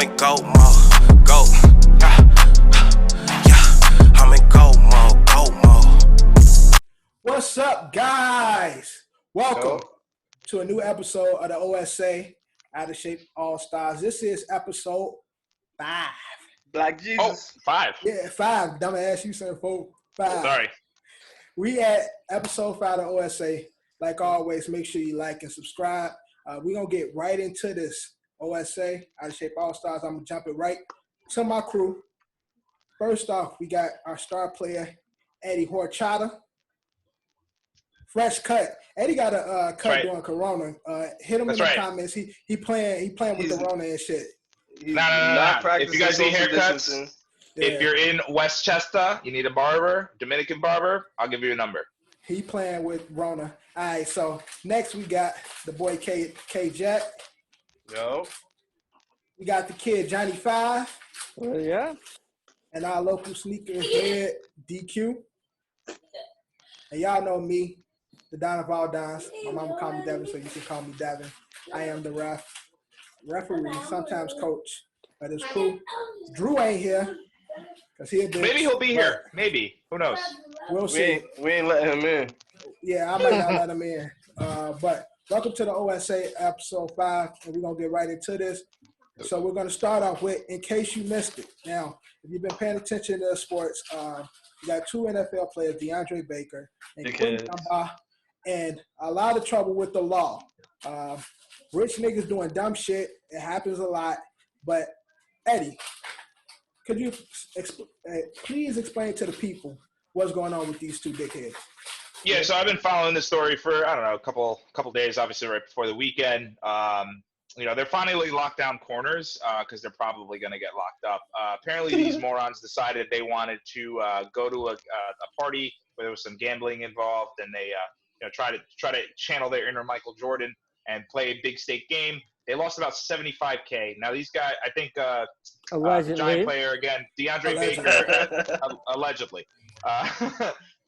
I'm in go mode, go. Yeah, I'm in go mode, go mode. What's up, guys? Welcome to a new episode of the OSA Out of Shape Allstars. This is episode 5. Black Jesus. Oh, 5. Yeah, 5. Dumbass, you said 4. 5. Sorry. We at episode 5 of OSA. Like always, make sure you like and subscribe. We're going to get right into this OSA Out of Shape Allstars. I'm going to jump it right to my crew. First off, we got our star player, Eddie Horchata. Fresh cut. Eddie got a cut during Corona. Hit him in the comments. He playing with the Rona and shit. No. If you guys need haircuts, if you're in Westchester, you need a barber, Dominican barber, I'll give you a number. He playing with Rona. All right, so next we got the boy K Jack. Yo. We got the kid Johnny 5. Yeah. And our local sneaker head DQ. And y'all know me, the Don of all Dons. My mama called me Devin, so you can call me Devin. I am the referee, sometimes coach of this crew. Drew ain't here. Maybe he'll be here. Maybe. Who knows? We'll see. We ain't letting him in. Yeah, I might not let him in. But welcome to the OSA episode 5, and we're going to get right into this. So we're going to start off with, in case you missed it. Now, if you've been paying attention to sports, you got 2 NFL players, DeAndre Baker and Quentin Dunbar, and a lot of trouble with the law. Rich niggas doing dumb shit. It happens a lot. But, Eddie, could you please explain to the people what's going on with these 2 dickheads? Yeah, so I've been following this story for, I don't know, a couple days, obviously right before the weekend. They're finally locked down corners because they're probably going to get locked up. Apparently, these morons decided they wanted to go to a party where there was some gambling involved, and they try to channel their inner Michael Jordan and play a big stake game. They lost about $75K. Now these guys, I think, giant player again, DeAndre Baker, allegedly.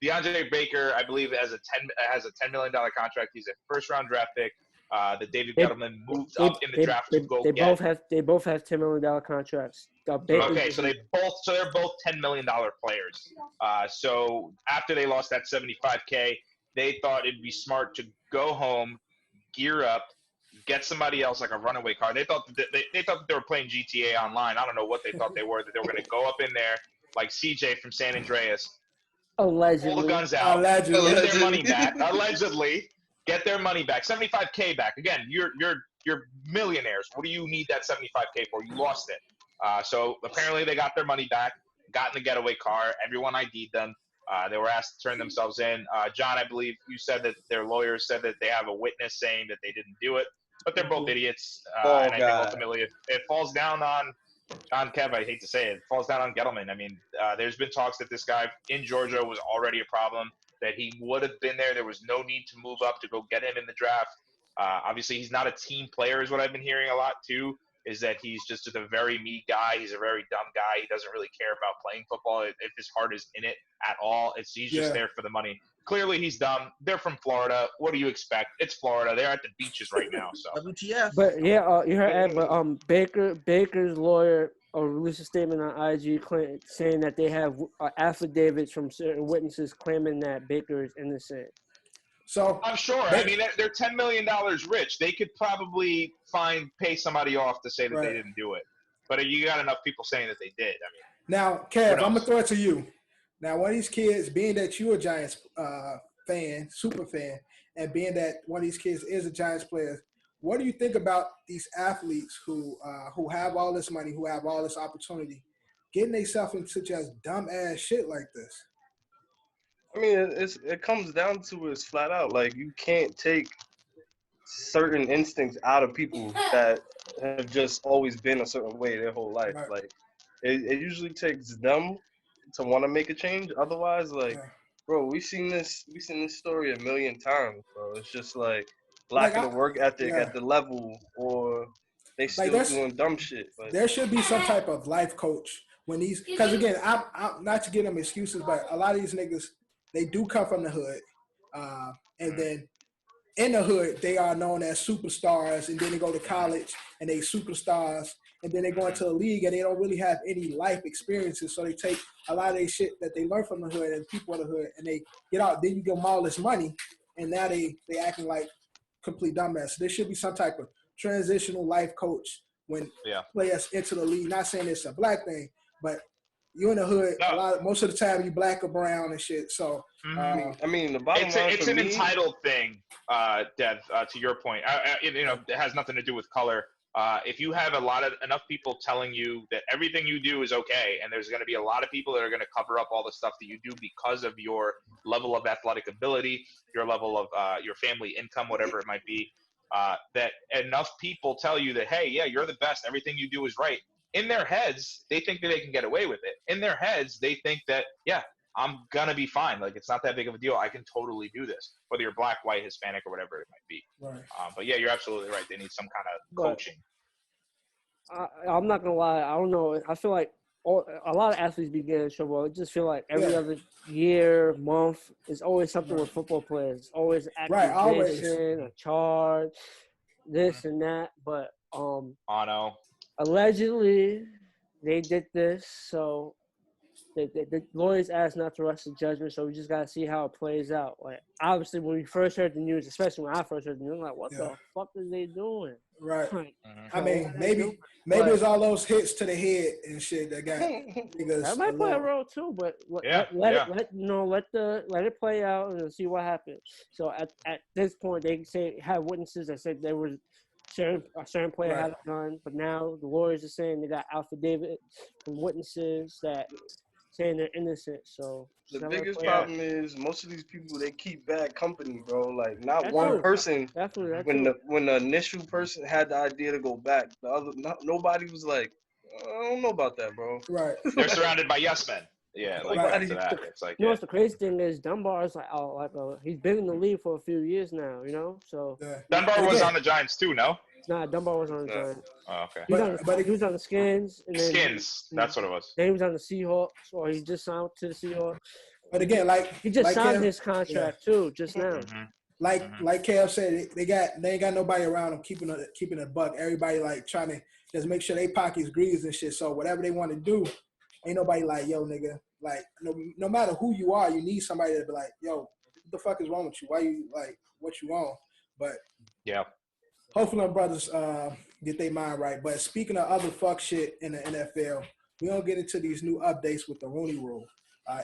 DeAndre Baker, I believe, has a $10 million contract. He's a first-round draft pick. That David Gettleman moved up in the draft to go get. They both have $10 million contracts. Okay, so they're both $10 million players. So after they lost that $75K, they thought it'd be smart to go home, gear up, get somebody else like a runaway car. They thought that they were playing GTA Online. I don't know what they thought they were. That they were going to go up in there like CJ from San Andreas, allegedly, pull the guns out, allegedly, get their money back. Allegedly. Get their money back. $75K back. Again, you're millionaires. What do you need that $75K for? You lost it. So apparently they got their money back, got in the getaway car. Everyone ID'd them. They were asked to turn themselves in. John, I believe you said that their lawyers said that they have a witness saying that they didn't do it. But they're both idiots. And I think ultimately it falls down on Kev. I hate to say it. It falls down on Gettleman. I mean, there's been talks that this guy in Georgia was already a problem, that he would have been there. There was no need to move up to go get him in the draft. Obviously, he's not a team player is what I've been hearing a lot, too, is that he's just a very me guy. He's a very dumb guy. He doesn't really care about playing football if his heart is in it at all. He's just there for the money. Clearly, he's dumb. They're from Florida. What do you expect? It's Florida. They're at the beaches right now. So. WTF. But, yeah, you heard Ed, but Baker's lawyer released a statement on IG saying that they have affidavits from certain witnesses claiming that Baker is innocent. So I'm sure. I mean, they're $10 million rich. They could probably pay somebody off to say that they didn't do it. But you got enough people saying that they did. I mean, now, Kev, I'm gonna throw it to you. Now, one of these kids, being that you're a Giants fan, super fan, and being that one of these kids is a Giants player, what do you think about these athletes who have all this money, who have all this opportunity, getting themselves into just dumb-ass shit like this? I mean, it comes down to it's flat out. Like, you can't take certain instincts out of people that have just always been a certain way their whole life. Right. Like, it usually takes them to want to make a change. Otherwise, bro, we've seen this story a million times, bro. It's just like lack of the work ethic at the level, or they still doing dumb shit. But there should be some type of life coach when these, because again, I'm not to give them excuses, but a lot of these niggas, they do come from the hood, and then in the hood they are known as superstars, and then they go to college and they superstars, and then they go into the league and they don't really have any life experiences. So they take a lot of their shit that they learn from the hood and people in the hood, and they get out. Then you give them all this money, and now they acting like complete dumbass. So there should be some type of transitional life coach when players enter the league. Not saying it's a black thing, but you're in the hood most of the time you black or brown and shit. So I mean the bottom line it's an entitled thing, Dev. To your point, it has nothing to do with color. If you have enough people telling you that everything you do is okay, and there's going to be a lot of people that are going to cover up all the stuff that you do because of your level of athletic ability, your level of your family income, whatever it might be, that enough people tell you that, hey, yeah, you're the best, everything you do is right. In their heads, they think that they can get away with it. In their heads, they think that, yeah, I'm going to be fine. Like, it's not that big of a deal. I can totally do this, whether you're black, white, Hispanic, or whatever it might be. Right. But, yeah, you're absolutely right. They need some kind of coaching. I'm not going to lie. I don't know. I feel like a lot of athletes be getting in trouble. I just feel like every other year, month, is always something with football players. Always accusation, a charge, this and that. But allegedly, they did this, so the lawyers asked not to rush the judgment, so we just got to see how it plays out. Like, obviously, when we first heard the news, especially when I first heard the news, I'm like, what the fuck are they doing? Right. Like, I mean, maybe it's all those hits to the head and shit that got niggas. That might play a role too, but let it play out and see what happens. So at this point, they have witnesses that said there was a certain player had a gun, but now the lawyers are saying they got affidavit from witnesses that saying they're innocent. So the biggest problem is most of these people, they keep bad company, bro. Like not one person. When the initial person had the idea to go back, the other nobody was like, I don't know about that, bro. Right. They're surrounded by yes men. Yeah, like after that, it's like. You know what's the crazy thing is Dunbar is he's been in the league for a few years now, you know. So Dunbar was on the Giants too, no? Nah, Dunbar was on the Giants. Oh, okay. He was on the Skins. And then Skins, that's what it was. Then he was on the Seahawks, or he just signed to the Seahawks. But again, he just signed his contract too, just now. Mm-hmm. Like Kev said, they ain't got nobody around them keeping a buck. Everybody like trying to just make sure they pockets grease and shit. So whatever they want to do, ain't nobody like, yo, nigga. Like no matter who you are, you need somebody to be like, yo, what the fuck is wrong with you? Why you like what you on? But hopefully them brothers get their mind right. But speaking of other fuck shit in the NFL, we don't get into these new updates with the Rooney Rule.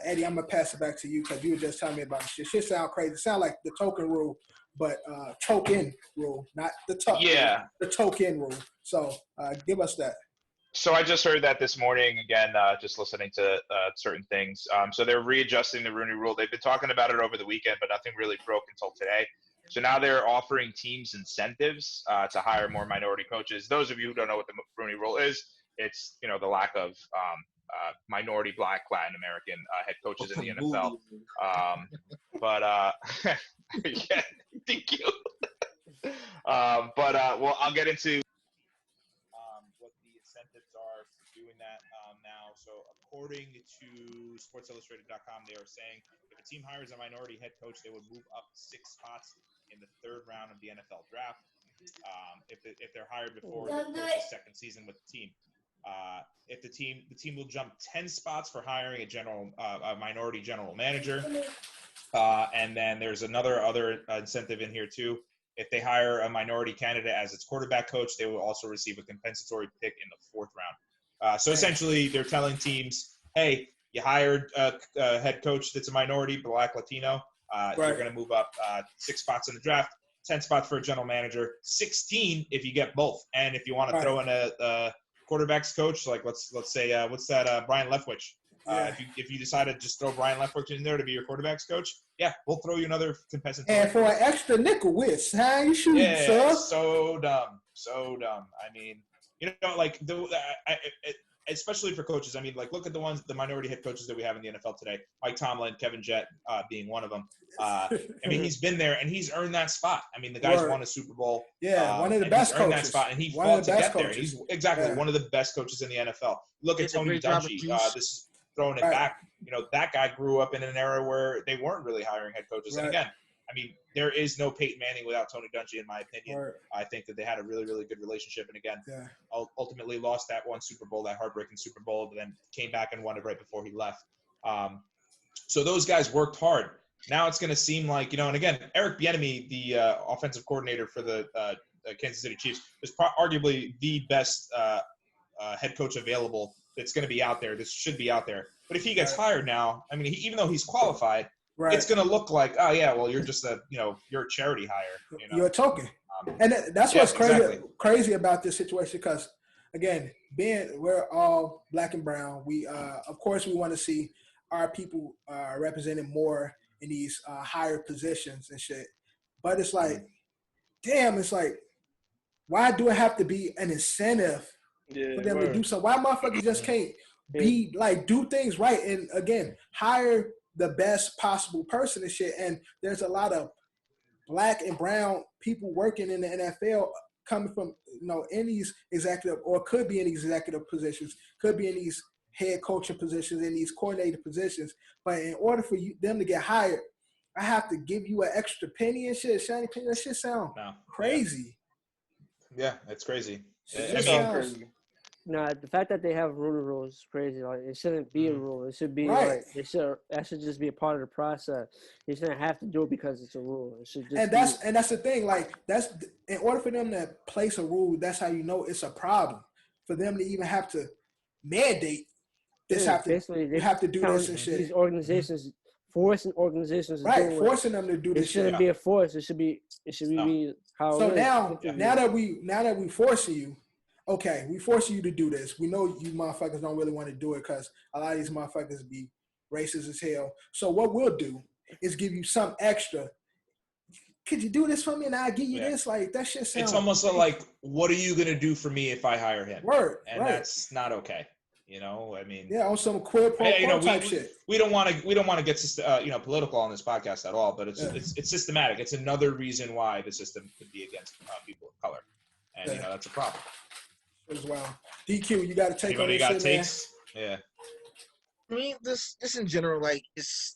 Eddie, I'm gonna pass it back to you because you were just telling me about this shit. Shit sound crazy. It sound like the token rule, but token rule, not the token. Yeah, the token rule. So give us that. So I just heard that this morning again, just listening to certain things. So they're readjusting the Rooney Rule. They've been talking about it over the weekend, but nothing really broke until today. So now they're offering teams incentives to hire more minority coaches. Those of you who don't know what the Rooney Rule is, it's the lack of minority, Black, Latin American head coaches in the NFL. Yeah, thank you. Well, I'll get into what the incentives are for doing that now. So according to SportsIllustrated.com, they are saying if a team hires a minority head coach, they would move up 6 spots in the 3rd round of the NFL draft. If they're hired before the coach's 2nd season with the team. If the team will jump 10 spots for hiring a minority general manager. And then there's other incentive in here too. If they hire a minority candidate as its quarterback coach, they will also receive a compensatory pick in the 4th round. So essentially they're telling teams, hey, you hired a head coach that's a minority, Black, Latino. You're going to move up 6 spots in the draft, 10 spots for a general manager, 16 if you get both. And if you want to throw in a quarterback's coach, like let's say what's that Brian Leftwich. If you decide to just throw Brian Leftwich in there to be your quarterback's coach, we'll throw you another compensatory. And for an extra nickel, which how you shooting, sir? So dumb. I mean, like especially for coaches. I mean, like look at the minority head coaches that we have in the NFL today. Mike Tomlin, Kevin Jett being one of them. I mean, he's been there and he's earned that spot. I mean, the guy's won a Super Bowl. Yeah, one of the best coaches. Earned that spot, and he fought to get there. He's one of the best coaches in the NFL. Look at Tony Dungy. This is throwing it back. That guy grew up in an era where they weren't really hiring head coaches. And again, I mean, there is no Peyton Manning without Tony Dungy, in my opinion. Right. I think that they had a really, really good relationship. And again, ultimately lost that one Super Bowl, that heartbreaking Super Bowl, but then came back and won it right before he left. So those guys worked hard. Now it's going to seem like, and again, Eric Bieniemy, the offensive coordinator for the Kansas City Chiefs, is arguably the best head coach available that's going to be out there. This should be out there. But if he gets hired now, I mean, even though he's qualified, it's going to look like, oh, yeah, well, you're just you're a charity hire. You're a token. And that's what's crazy about this situation because, again, we're all black and brown. We, of course, we want to see our people represented more in these higher positions and shit. But it's like, damn, it's like, why do it have to be an incentive for them to do something? Why motherfuckers just can't be like, do things right? And again, hire the best possible person and shit. And there's a lot of black and brown people working in the NFL coming from, in these executive or could be in these executive positions, could be in these head coaching positions, in these coordinator positions. But in order for them to get hired, I have to give you an extra penny and shit. Shiny penny, that shit sound crazy. Yeah, it's crazy. Crazy. No, the fact that they have rules is crazy. Like, it shouldn't be a rule. It should be like that should just be a part of the process. You shouldn't have to do it because it's a rule. It should just and that's the thing. Like, that's in order for them to place a rule. That's how you know it's a problem. For them to even have to mandate this, you have to do this and shit. These organizations forcing organizations to do forcing them to do this. It shouldn't be a force. It should be how. So it is. now that we forcing you. Okay, we force you to do this. We know you motherfuckers don't really want to do it because a lot of these motherfuckers be racist as hell. So what we'll do is give you some extra. Could you do this for me and I'll give you this? Like, that shit sounds... It's almost like, what are you going to do for me if I hire him? And that's not okay. I mean... Yeah, on some queer pro type shit. We don't want to get political on this podcast at all, but it's systematic. It's another reason why the system could be against people of color. And, that's a problem. As well. DQ, you got to take Anybody on this shit, takes? Man. Yeah. I mean, this in general, like, it's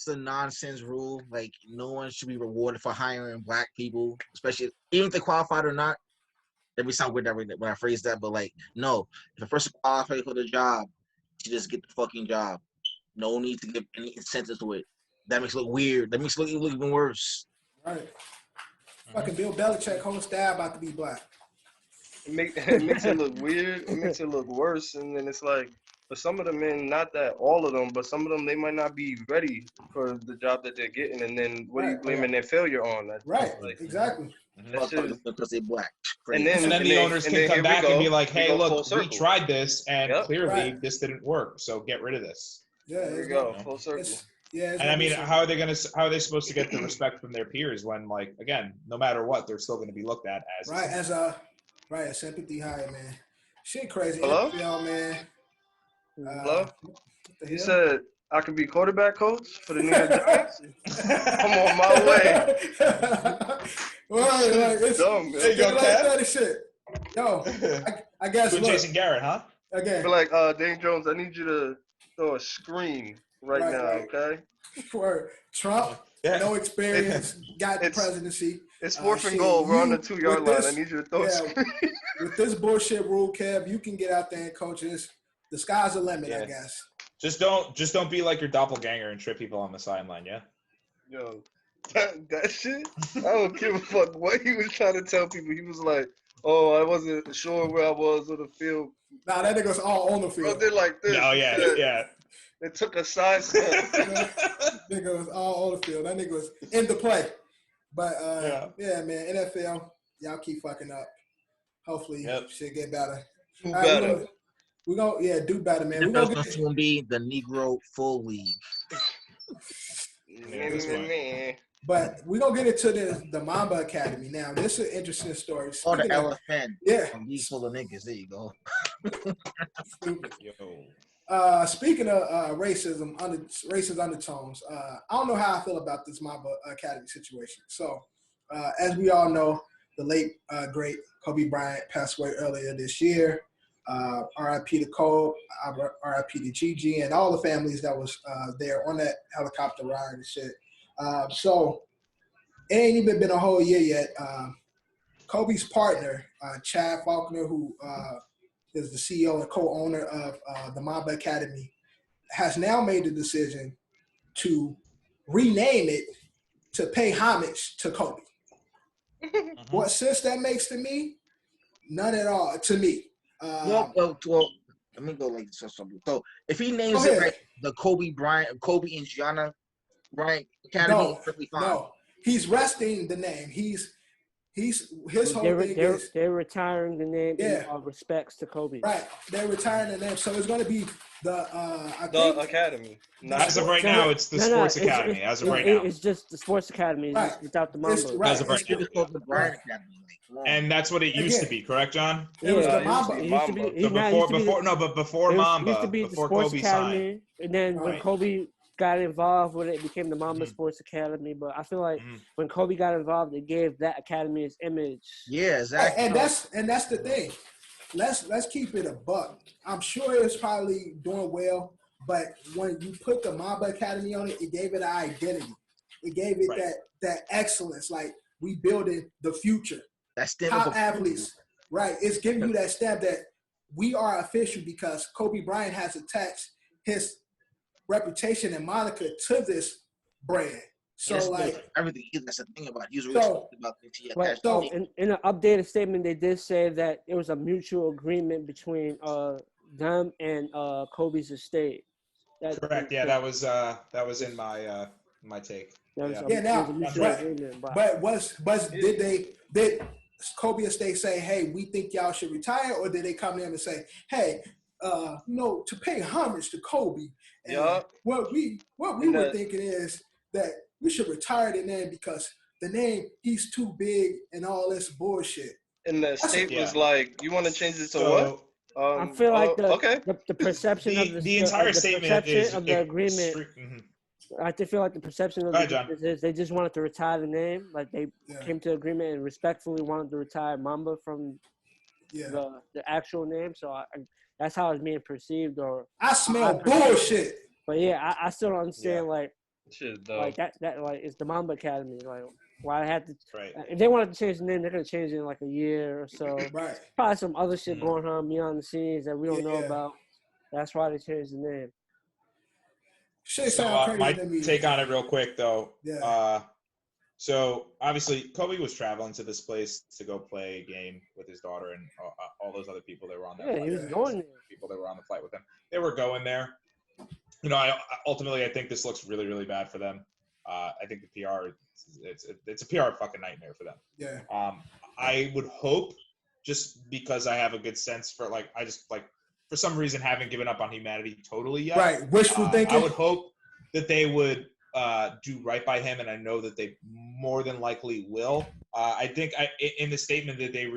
a nonsense rule. Like, no one should be rewarded for hiring black people, especially even if they qualified or not. That may sound weird when I phrase that, but like, no. If a person qualified for the job, you just get the fucking job. No need to give any incentive to it. That makes it look weird. That makes it look even worse. Right. Fucking Bill Belichick, whole staff about to be black. It makes it look weird. It makes it look worse. And then it's like, for some of the men, not that all of them, but some of them, they might not be ready for the job that they're getting. And then what are you blaming their failure on? That's Exactly. Because they're black. And then the owners can come back and be like, hey, look, we tried this, and clearly this didn't work. So get rid of this. Yeah, there you go. Full circle. And I mean, how are they supposed to get the respect from their peers when, like, again, no matter what, they're still going to be looked at as a sympathy hire, man. Shit crazy. Hello? NFL, man. Hello? You said I could be quarterback coach for the New York Giants? I'm on my way. It's dumb, man. There you go, Cat. Shit. Yo, I guess. With Jason Garrett, huh? Again. But like, Dane Jones, I need you to throw a screen right now, okay? For Trump, no experience, got the presidency. It's 4th and goal. We're on the 2-yard line. I need you to throw a screen. With this bullshit rule, Kev, you can get out there and coach this. The sky's the limit, I guess. Just don't be like your doppelganger and trip people on the sideline, yeah? Yo, that shit, I don't give a fuck what he was trying to tell people. He was like, oh, I wasn't sure where I was on the field. Nah, that nigga's all on the field. Bro, they're like this. Oh, yeah. It took a side step. Nigga was all on the field. That nigga was in the play. But, man, NFL, y'all keep fucking up. Hopefully, shit get better. Do better. We're going to, do better, man. We're going to be the Negro Full League. But we're going to get into the Mamba Academy. Now, this is an interesting story. Or the elephant. Yeah. League full of niggas. There you go. Speaking of racist undertones, I don't know how I feel about this Mamba Academy situation. So, as we all know, the late, great Kobe Bryant passed away earlier this year. R.I.P. to Cole, R.I.P. to Gigi, and all the families that was there on that helicopter ride and shit. So it ain't even been a whole year yet. Kobe's partner, Chad Faulkner, who is the CEO and co-owner of the Mamba Academy, has now made the decision to rename it to pay homage to Kobe. What sense that makes to me? None at all to me. Well, let me go like this or something. So if he names it like the Kobe and Gianna Bryant Academy, perfectly fine. No, he's resting the name. His whole thing is they're retiring the name in respects to Kobe. Right, they're retiring the name, so it's going to be the academy. As of right now, it's the Sports Academy. As of right now, it's just the Sports Academy. It's without the Mamba. Right, as of right now, the Bryant Academy. And that's what it used to be, correct, John? It was the Mamba. It used to be, before Mamba, it used to be before the Sports Kobe Academy, signed. and then when Kobe got involved with it, it became the Mamba Sports Academy. But I feel like when Kobe got involved, it gave that academy its image. Yeah, exactly. And that's the thing. Let's keep it a buck. I'm sure it's probably doing well, but when you put the Mamba Academy on it, it gave it an identity. It gave it that excellence. Like, we building the future. That's top athletes. Right. It's giving you that stamp that we are official because Kobe Bryant has attached his reputation and moniker to this brand. So everything. That's the thing about it. He was really about the so in an updated statement, they did say that it was a mutual agreement between them and Kobe's estate. Correct. Yeah, that was in my take. But did Kobe estate say, "Hey, we think y'all should retire," or did they come to him and say, "Hey, to pay homage to Kobe"? And what we were thinking is that we should retire the name because the name, he's too big and all this bullshit. And the state was like, "You want to change it to what?" I feel like the perception of the entire statement is of the agreement. I feel like the perception of is they just wanted to retire the name. Like, they came to agreement and respectfully wanted to retire Mamba from the actual name. So that's how it's being perceived. Or I smell bullshit. But yeah, I still don't understand like that like it's the Mamba Academy. Like, why I had to if they wanted to change the name, they're gonna change it in like a year or so. Right. Probably some other shit going on beyond the scenes that we don't know about. That's why they changed the name. My take on it real quick though. So obviously Kobe was traveling to this place to go play a game with his daughter and all those other people that were on that flight. He was going there. People that were on the flight with him. They were going there. You know, I think this looks really, really bad for them. I think the PR, it's a PR fucking nightmare for them. Yeah. I would hope, just because I have a good sense for for some reason haven't given up on humanity totally yet. Right. Wishful thinking. I would hope that they would do right by him, and I know that they more than likely will. I think in the statement that they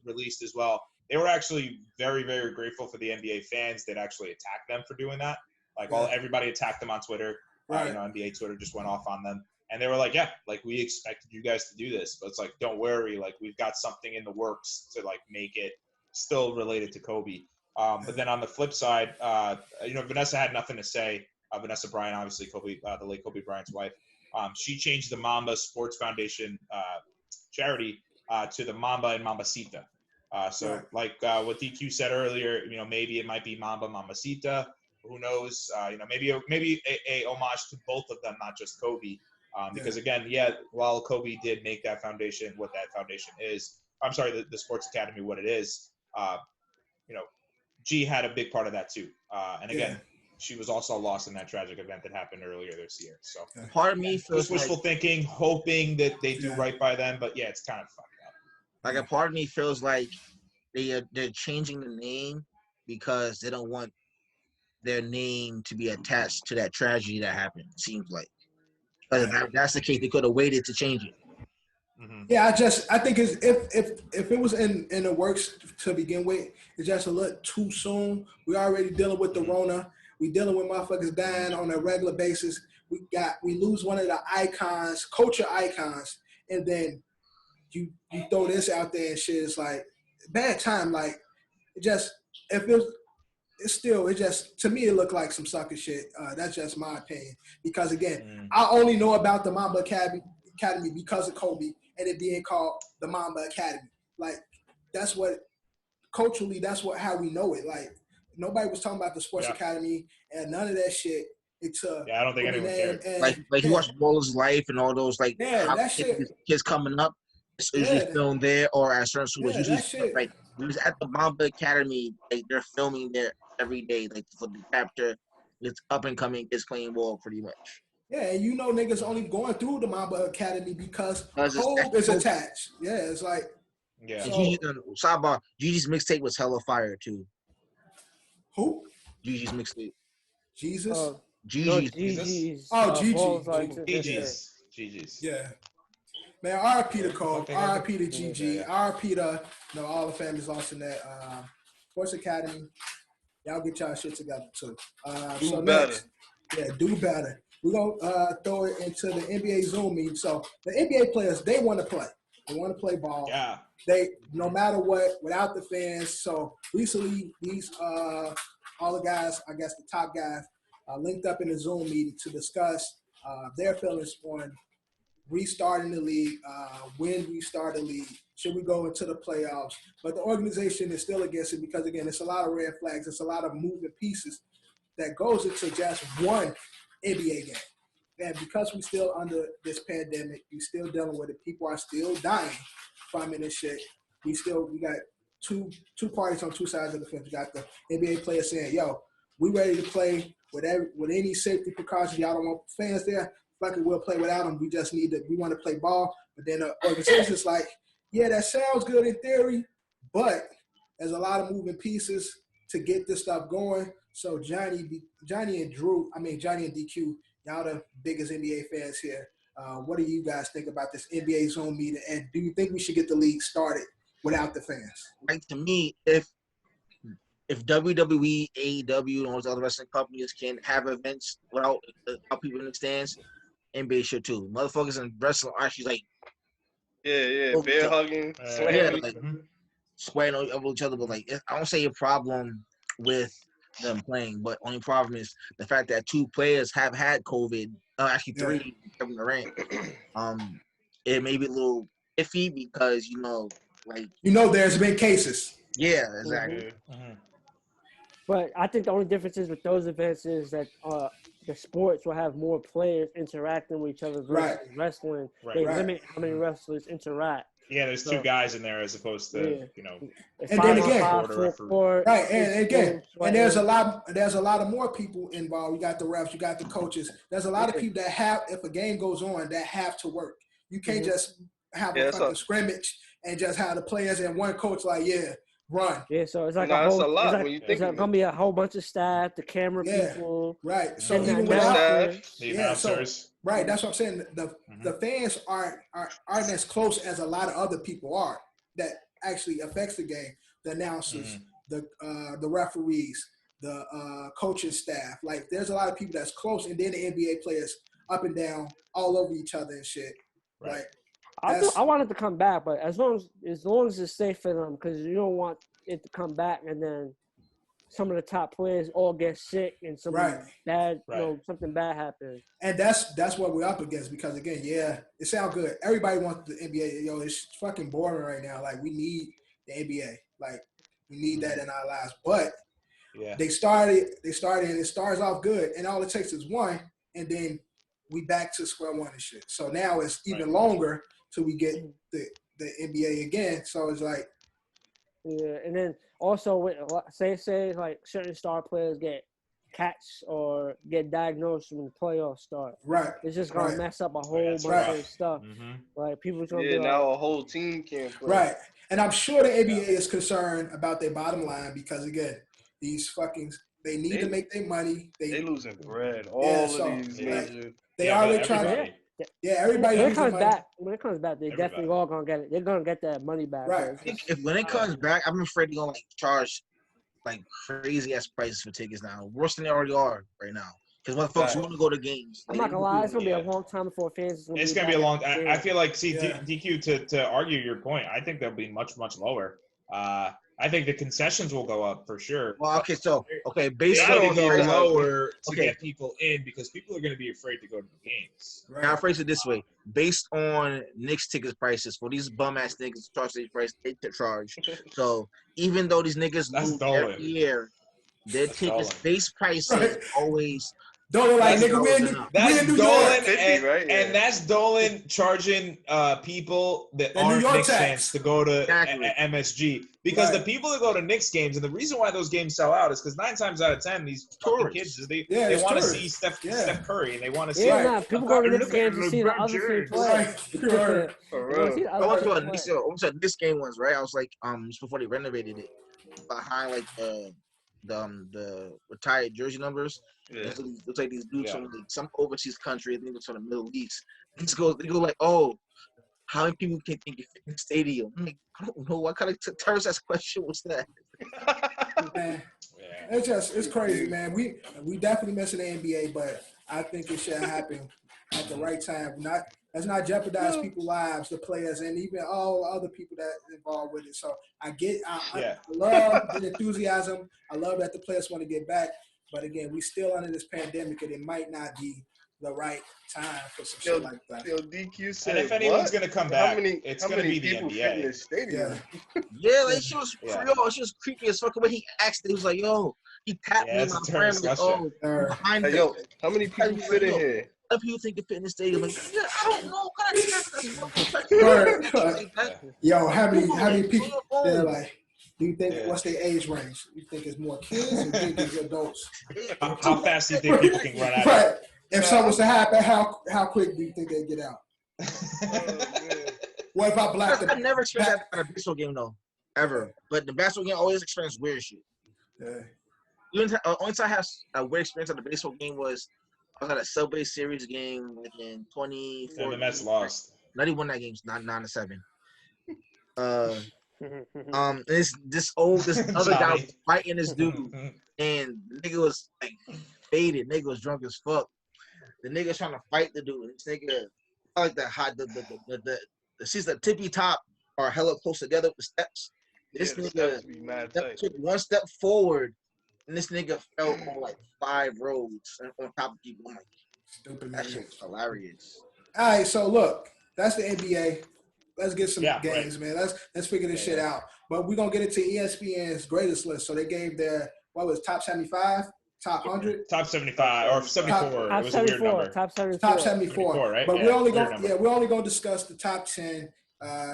released as well, they were actually very, very grateful for the NBA fans that actually attacked them for doing that. Like, everybody attacked them on Twitter. Right. NBA Twitter just went off on them. And they were like, yeah, like, we expected you guys to do this. But it's like, don't worry. Like, we've got something in the works to, like, make it still related to Kobe. But then on the flip side, Vanessa had nothing to say. Vanessa Bryant, obviously, Kobe, the late Kobe Bryant's wife. She changed the Mamba Sports Foundation charity to the Mamba and Mambacita. Like what DQ said earlier, maybe it might be Mamba Mambacita. Who knows? Maybe a homage to both of them, not just Kobe. Because again, while Kobe did make that foundation what that foundation is, I'm sorry, the Sports Academy what it is. G had a big part of that too. And again, she was also lost in that tragic event that happened earlier this year. So part of me feels just wishful thinking, hoping that they do right by them. But yeah, it's kind of fucked up. Like, a part of me feels like they're changing the name because they don't want their name to be attached to that tragedy that happened. It seems like, but if that's the case, they could have waited to change it. Mm-hmm. Yeah, I think if it was in the works to begin with, it's just a little too soon. We're already dealing with the Rona. We're dealing with motherfuckers dying on a regular basis. We lose one of the icons, culture icons, and then you throw this out there and shit. It's like bad time. Like, to me, it looked like some sucker shit. That's just my opinion. Because again, I only know about the Mamba Academy Academy because of Kobe and it being called the Mamba Academy. Like that's what culturally, that's how we know it. Like nobody was talking about the Sports Academy and none of that shit. It's I don't think anyone cared. Like you watch Baller's Life and all those how that shit. Kids coming up. It's usually filmed there or at certain schools. Usually like it was at the Mamba Academy. Like they're filming there every day, like for the chapter. It's up and coming kids playing ball pretty much. Yeah, and niggas only going through the Mamba Academy because Kobe is attached. Yeah, it's like sidebar, Gigi's mixtape was hella fire too. Who? Gigi's mixtape. Jesus? Gigi's. Gigi's. Yeah. Man, R.I.P. to Cole, R.I.P. to Gigi, R.I.P. to all the families lost in that Sports Academy. Y'all get y'all shit together too. Do better. Do better. We're gonna throw it into the NBA Zoom meeting. So the NBA players, they want to play. They want to play ball. Yeah. They no matter what, without the fans. So recently, these all the guys, I guess the top guys, linked up in a Zoom meeting to discuss their feelings on restarting the league, when we start the league, should we go into the playoffs? But the organization is still against it because, again, it's a lot of red flags. It's a lot of moving pieces that goes into just one NBA game. And because we still under this pandemic, we still dealing with it. People are still dying from it and shit. We got two parties on two sides of the fence. We got the NBA players saying, yo, we ready to play with any safety precautions. Y'all don't want fans there. Fuck it, we'll play without them. We want to play ball. But then the organization's like, yeah, that sounds good in theory, but there's a lot of moving pieces to get this stuff going. So Johnny and DQ, y'all the biggest NBA fans here. What do you guys think about this NBA Zoom meeting? And do you think we should get the league started without the fans? Like to me, if WWE, AEW, and all those other wrestling companies can have events without people in the stands, NBA should too. Motherfuckers in wrestling are actually like bear hugging, sweating over each other. But like, I don't say a problem with them playing, but only problem is the fact that two players have had COVID. Actually, three, Kevin Durant. It may be a little iffy because there's been cases. Yeah, exactly. Mm-hmm. But I think the only difference is with those events is that the sports will have more players interacting with each other versus wrestling. They limit how many wrestlers interact. Yeah, there's two guys in there as opposed to And then again, and there's a lot of more people involved. You got the refs, you got the coaches. There's a lot of people that have, if a game goes on, that have to work. You can't just have a fucking scrimmage and just have the players and one coach run. Yeah, so it's like that's a lot when you think it's gonna be a whole bunch of staff, the camera people. Right. So even without the announcers. Right, that's what I'm saying. The fans aren't as close as a lot of other people are that actually affects the game. The announcers, the referees, the coaching staff. Like there's a lot of people that's close, and then the NBA players up and down all over each other and shit. Right. Like I want it to come back, but as long as it's safe for them, because you don't want it to come back and then some of the top players all get sick and something bad, something bad happens. And that's what we're up against because again, it sounds good. Everybody wants the NBA. It's fucking boring right now. Like we need the NBA. Like we need that in our lives. But they started and it starts off good, and all it takes is one, and then we back to square one and shit. So now it's even longer till we get the NBA again. So it's like and then also with say like certain star players get catch or get diagnosed when the playoffs start. Right. It's just gonna mess up a whole bunch of stuff. Like people's gonna be now a whole team can't play. Right. And I'm sure the NBA is concerned about their bottom line because again, these they need to make their money. They losing bread. All of these they already trying to. Yeah, everybody. When it comes back, they definitely all gonna get it. They're gonna get that money back. Right. When it comes back, I'm afraid they're gonna charge crazy ass prices for tickets now, worse than they already are right now. Because motherfuckers want to go to games. I'm not gonna lie, it's gonna be a long time before fans. It's gonna be a long. I feel like DQ to argue your point. I think they'll be much lower. I I think the concessions will go up for sure. Well, okay, so based They on need to go lower to okay. get people in because people are going to be afraid to go to the games. Right. Now, I'll phrase it this way: based on Knicks ticket prices for these bum ass niggas, charge stage price they charge. So even though these niggas move every year, their tickets base prices always. Dolan like nigga, we in New York. 50, right? And that's Dolan charging people that aren't Knicks fans to go to MSG because the people that go to Knicks games, and the reason why those games sell out is because 9 times out of 10 these fucking kids they want to see Steph Curry and they want to see people go to Knicks games to see the other team play. I went to a Knicks game once, right? I was like, just before they renovated it, behind like the retired jersey numbers. Yeah. Looks like these dudes from like some overseas country. I think it's from the Middle East. They go like, "Oh, how many people can think you fit in the stadium?" I'm like, I don't know. What kind of terrorist ass question was that? Man, it's crazy, man. We definitely missing the NBA, but I think it should happen at the right time. Let's not jeopardize people's lives, the players, and even all other people that involved with it. So I love the enthusiasm. I love that the players want to get back. But again, we still under this pandemic, and it might not be the right time for some shit like that. Yo, DQ said, and if anyone's going to come back, it's going to be the NBA. Yeah, like she was creepy as fuck. When he asked, he was like, "Yo," he tapped me in my friend. Like, "Oh, behind hey, yo, how many people fit in here?" How people think you fit in the stadium? Like, I don't know. Yo, how many people? They're like. Do you think what's their age range? You think it's more kids or do you think it's adults? How fast do you think people can run out? Right. If something was to happen, how quick do you think they'd get out? What if I blacked them? I've never experienced that at a baseball game though, ever. But the basketball game always experienced weird shit. Yeah. Only time I had a weird experience at the baseball game was I was at a Subway Series game like in 2014. And the Mets lost. Not even won that game. 9-7. This other guy was fighting this dude, and the nigga was like faded. Nigga was drunk as fuck. The nigga trying to fight the dude. This nigga, I like that hot. The seats the tippy top are hella close together with steps. This nigga took one step forward, and this nigga fell on like 5 roads on top of people. I'm like, stupid. That shit's hilarious. All right, so look, that's the NBA. Let's get some games, man. Let's figure this shit out. But we're going to get into ESPN's greatest list. So they gave their, top 75, top 100? Top 75 or 74. It was a weird number. Top 74. Top 74. Right? But we're only going to discuss the top 10.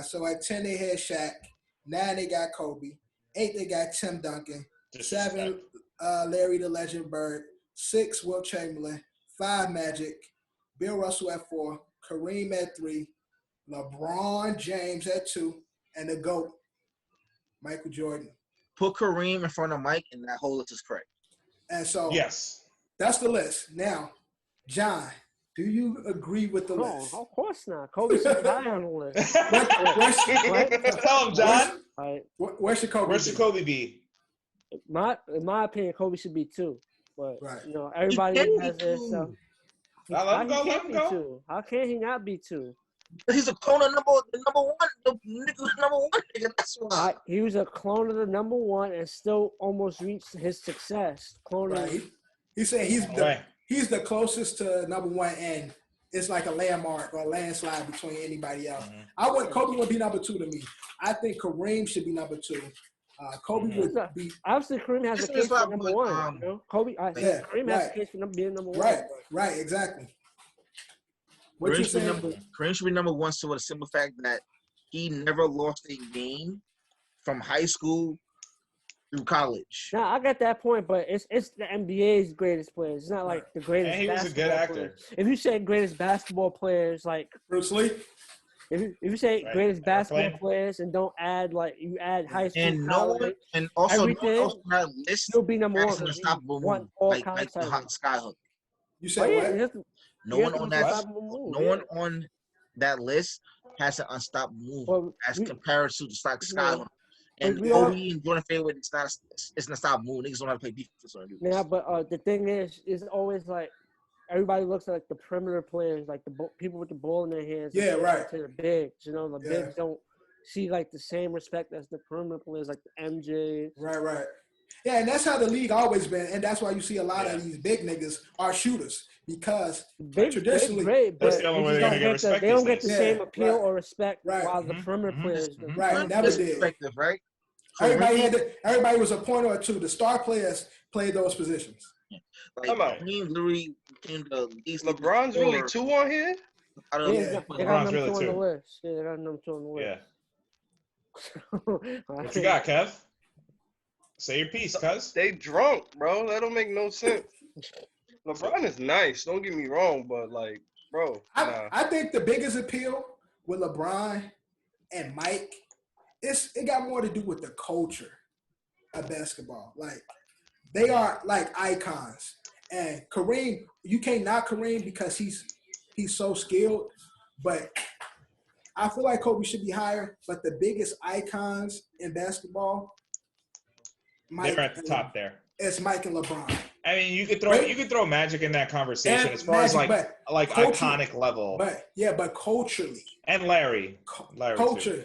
So at 10, they had Shaq. 9, they got Kobe. 8, they got Tim Duncan. 7, Larry the Legend Bird. 6, Wilt Chamberlain. 5, Magic. Bill Russell at 4. Kareem at 3. LeBron James at 2, and the GOAT, Michael Jordan. Put Kareem in front of Mike, and that whole list is correct. And so, yes, that's the list. Now, John, do you agree with the list? Of course not. Kobe should be high on the list. Tell him, John. Where should Kobe be? In my opinion, Kobe should be 2. But everybody has their stuff. Let him go. How can he not be 2? He's a clone of number 1. The nigga's number 1 nigga. That's why. He was a clone of the number 1 and still almost reached his success. He said he's the closest to number 1, and it's like a landmark or a landslide between anybody else. Kobe would be number 2 to me. I think Kareem should be number 2. Kobe would be. Obviously, Kareem has a case for number 1. Kareem has a case for being number 1. Right, exactly. Kareem should be number 1 so with a simple fact that he never lost a game from high school through college. Now I got that point, but it's the NBA's greatest players. It's not like the greatest. And he was a good actor. Players. If you say greatest basketball players, like Bruce Lee. If you say greatest basketball players and don't add you add high school, and college, and also everything, on that list, he'll be number 1. Unstoppable move, like the hot skyhook. You said what? No one on that list has an unstoppable move as compared to the skyhook. And Kobe and Jordan Fairway, it's an unstoppable move. Niggas don't have to play defense on it. Yeah, but the thing is always like everybody looks like the perimeter players, like the people with the ball in their hands. Yeah, right. To the bigs, the bigs don't see like the same respect as the perimeter players, like the MJ. Right. Yeah, and that's how the league always been, and that's why you see a lot of these big niggas are shooters because traditionally, great, but that's the only way they're gonna get respect. They don't get the same appeal or respect while the perimeter players do. Right, never did. Right. Everybody was a point or two. The star players played those positions. Like, literally became the least. LeBron's really 2 on here. I don't know. They got number 2 on the list. Yeah, they got number 2 on the list. Yeah. What you got, Kev? Say your piece, cuz. They drunk, bro. That don't make no sense. LeBron is nice. Don't get me wrong, but like, bro. I think the biggest appeal with LeBron and Mike, it got more to do with the culture of basketball. Like, they are like icons. And Kareem, you can't knock Kareem because he's so skilled, but I feel like Kobe should be higher. But the biggest icons in basketball, they're at the top there. It's Mike and LeBron. I mean, you could throw Magic in that conversation as far as like iconic level. But culturally. And Larry. Culture. Too.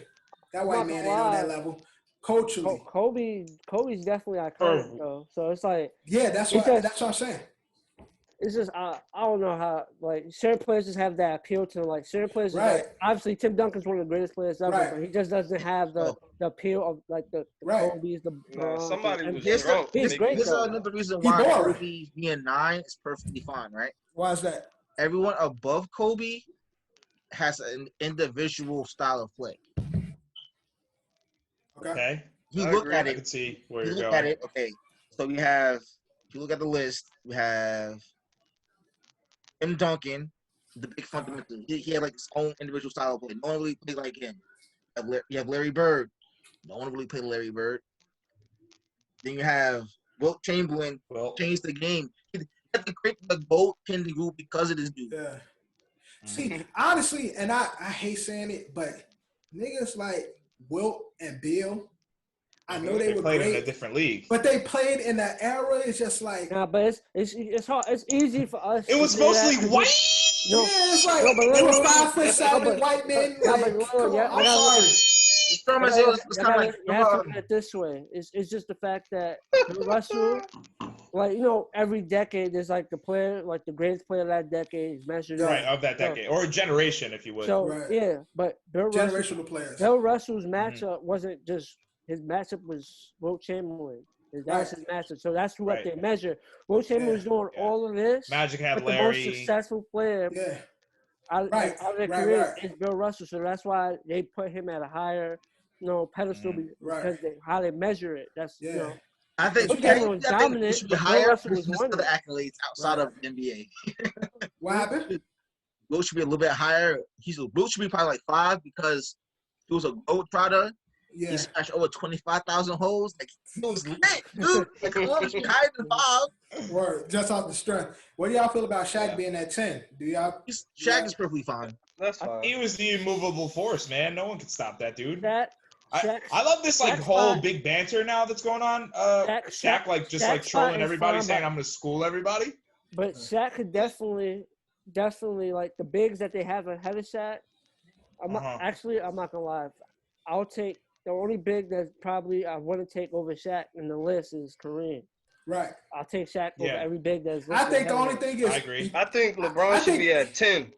That white man ain't on that level. Culturally. Kobe's definitely iconic though. So it's like that's what I'm saying. It's just I don't know how like certain players just have that appeal to them. Like certain players, like, obviously Tim Duncan's one of the greatest players ever, but he just doesn't have the appeal of like the Kobe's, the somebody was drunk. He's great. This is another reason why Kobe being 9 is perfectly fine, right? Why is that? Everyone above Kobe has an individual style of play. Okay. You look at it. I can see where you're going. Look at it. Okay. So we have. If you look at the list, we have Tim Duncan, the big fundamental. He had like his own individual style of play. No one really played like him. You have Larry Bird. No one really played Larry Bird. Then you have Wilt Chamberlain. Changed the game. He had the goaltending group because of this dude. Yeah. See, honestly, and I hate saying it, but niggas like Wilt and Bill, I know they were played great, in a different league, but they played in that era. It's just like but it's hard. It's easy for us. It was mostly white. It's like they were 5'7" white men. I'm sorry. You have to look at it this way. It's just the fact that Russell, like, every decade there's like the player, like the greatest player of that decade is measured right of that decade or a generation, if you would. So but generational players. Bill Russell's matchup wasn't just his matchup was Wilt Chamberlain. That's his matchup. So that's what they measure. Wilt Chamberlain was doing all of this. Magic had but Larry. The most successful player. Out of their career is Bill Russell, so that's why they put him at a higher, pedestal because how they measure it. That's I think everyone's dominant. Should be higher because of the accolades outside of the NBA. What happened? Will should be a little bit higher. Will should be probably like 5 because he was a gold trotter. He smashed over 25,000 holes. Like, he was lit, dude. Like, come on, be higher than 5. Word, just off the strength. What do y'all feel about Shaq being at 10? Do y'all? Shaq is perfectly fine. That's fine. He was the immovable force, man. No one can stop that dude. I love this whole big banter now that's going on. Shaq just trolling everybody, saying I'm gonna school everybody. But Shaq could definitely like the bigs that they have ahead of Shaq. I'm not gonna lie. I'll take the only big that probably I want to take over Shaq in the list is Kareem. Right. I'll take Shaq over every big that's. I think the only thing is. I agree. I think LeBron should be at 10.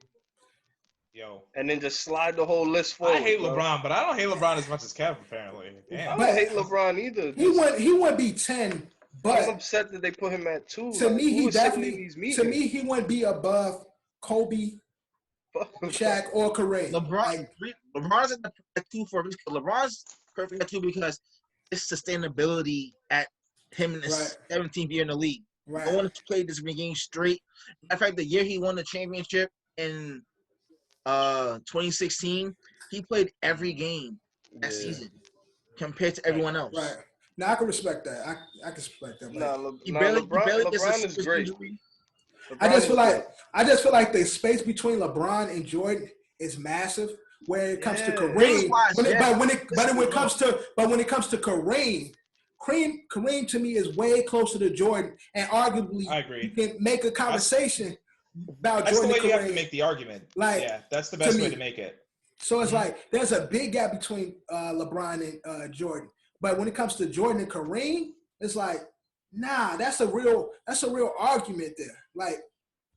Yo. And then just slide the whole list forward. I hate LeBron, but I don't hate LeBron as much as Kev, apparently. Damn. I don't hate LeBron either. He wouldn't be 10, but I'm upset that they put him at 2. To me, he wouldn't be above Kobe, Shaq, or Kareem. LeBron's at the 2 for a reason. LeBron's perfect at 2 because it's sustainability at him in his 17th year in the league. Right. No one played this many games straight. In fact, the year he won the championship in 2016, he played every game that season compared to everyone else. Right. Now I can respect that. I can respect that. LeBron is great. I just feel like the space between LeBron and Jordan is massive. When it comes to Kareem, when it comes to Kareem to me is way closer to Jordan, and arguably I agree. You can make a conversation about that's Jordan. That's the way Kareem. you have to make the argument. That's the best way to make it. So it's like there's a big gap between LeBron and Jordan. But when it comes to Jordan and Kareem, it's like, nah, that's a real argument there. Like,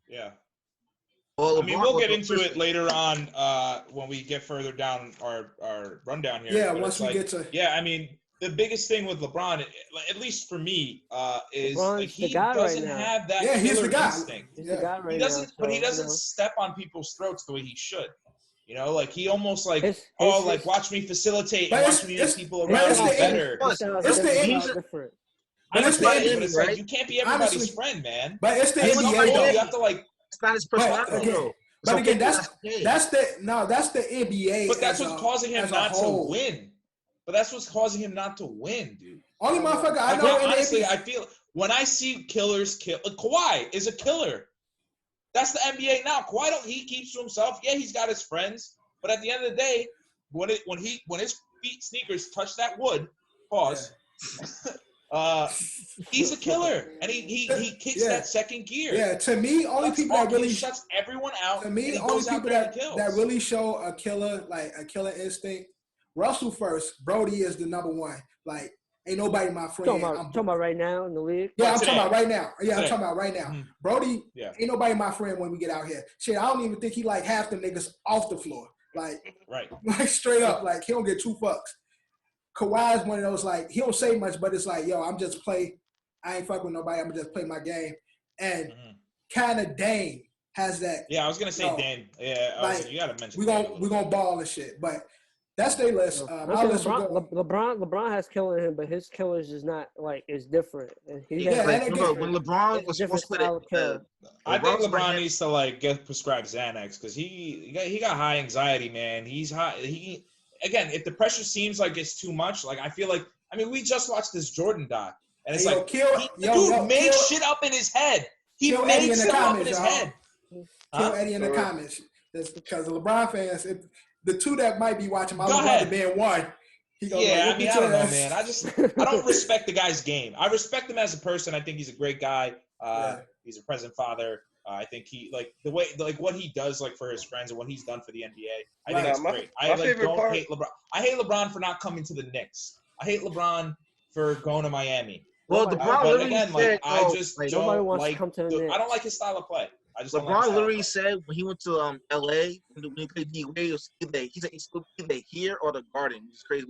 yeah. Well, I mean, we'll get into it later on when we get further down our rundown here. Yeah, but once we get to. Yeah, I mean, the biggest thing with LeBron, at least for me, is LeBron's like he right doesn't now. have that Yeah, he's the guy. instinct. He's the guy right He doesn't, now. but he doesn't step on people's throats the way he should. You know, like he almost like, watch me facilitate and watch me make people around me better. It's the you can't be everybody's friend, man. But it's the NBA though. You have to like. It's not his personality though. But again, that's the NBA. But that's what's causing him not to win. But that's what's causing him not to win, dude. Only motherfucker I know. Honestly, I feel when I see killers kill, Kawhi is a killer. That's the NBA now. Kawhi he keeps to himself. Yeah, he's got his friends, but at the end of the day, when his sneakers touch that wood, pause. He's a killer, and he kicks that second gear. Yeah, to me, only people that really shuts everyone out. To me, only people that really show a killer instinct. Russell first. Brody is the number one. Like, ain't nobody my friend. Talking about right now in the league. Yeah, I'm talking about right now. Yeah, I'm talking about right now. Mm-hmm. Brody, ain't nobody my friend when we get out here. Shit, I don't even think he like half them niggas off the floor. Like, like straight up, like he don't get 2 fucks. Kawhi is one of those, like, he don't say much, but it's like, yo, I'm just play. I ain't fuck with nobody. I'm just play my game. And kind of Dame has that. Yeah, I was going to say Dame. Yeah, like, you got to mention we're gonna ball and shit. But that's their list. LeBron has killer in him, but his killers is not, like, it's different. When LeBron was supposed to put I think LeBron needs to, like, get prescribed Xanax because he got high anxiety, man. He's high. Again, if the pressure seems like it's too much, like I feel like, I mean, we just watched this Jordan doc, and it's like, dude made shit up in his head. He made shit up in his head. Kill Eddie in the comments. That's because the LeBron fans, the 2 that might be watching, I would rather be in one. I don't know, man. I don't respect the guy's game. I respect him as a person. I think he's a great guy. He's a present father. I think he the way what he does for his friends and what he's done for the NBA. I think it's great. I hate LeBron. I hate LeBron for not coming to the Knicks. I hate LeBron for going to Miami. Well, but again, I just don't like. I don't like his style of play. LeBron literally said when he went to LA when he played D Wade, he said he's either here or the Garden. It's crazy.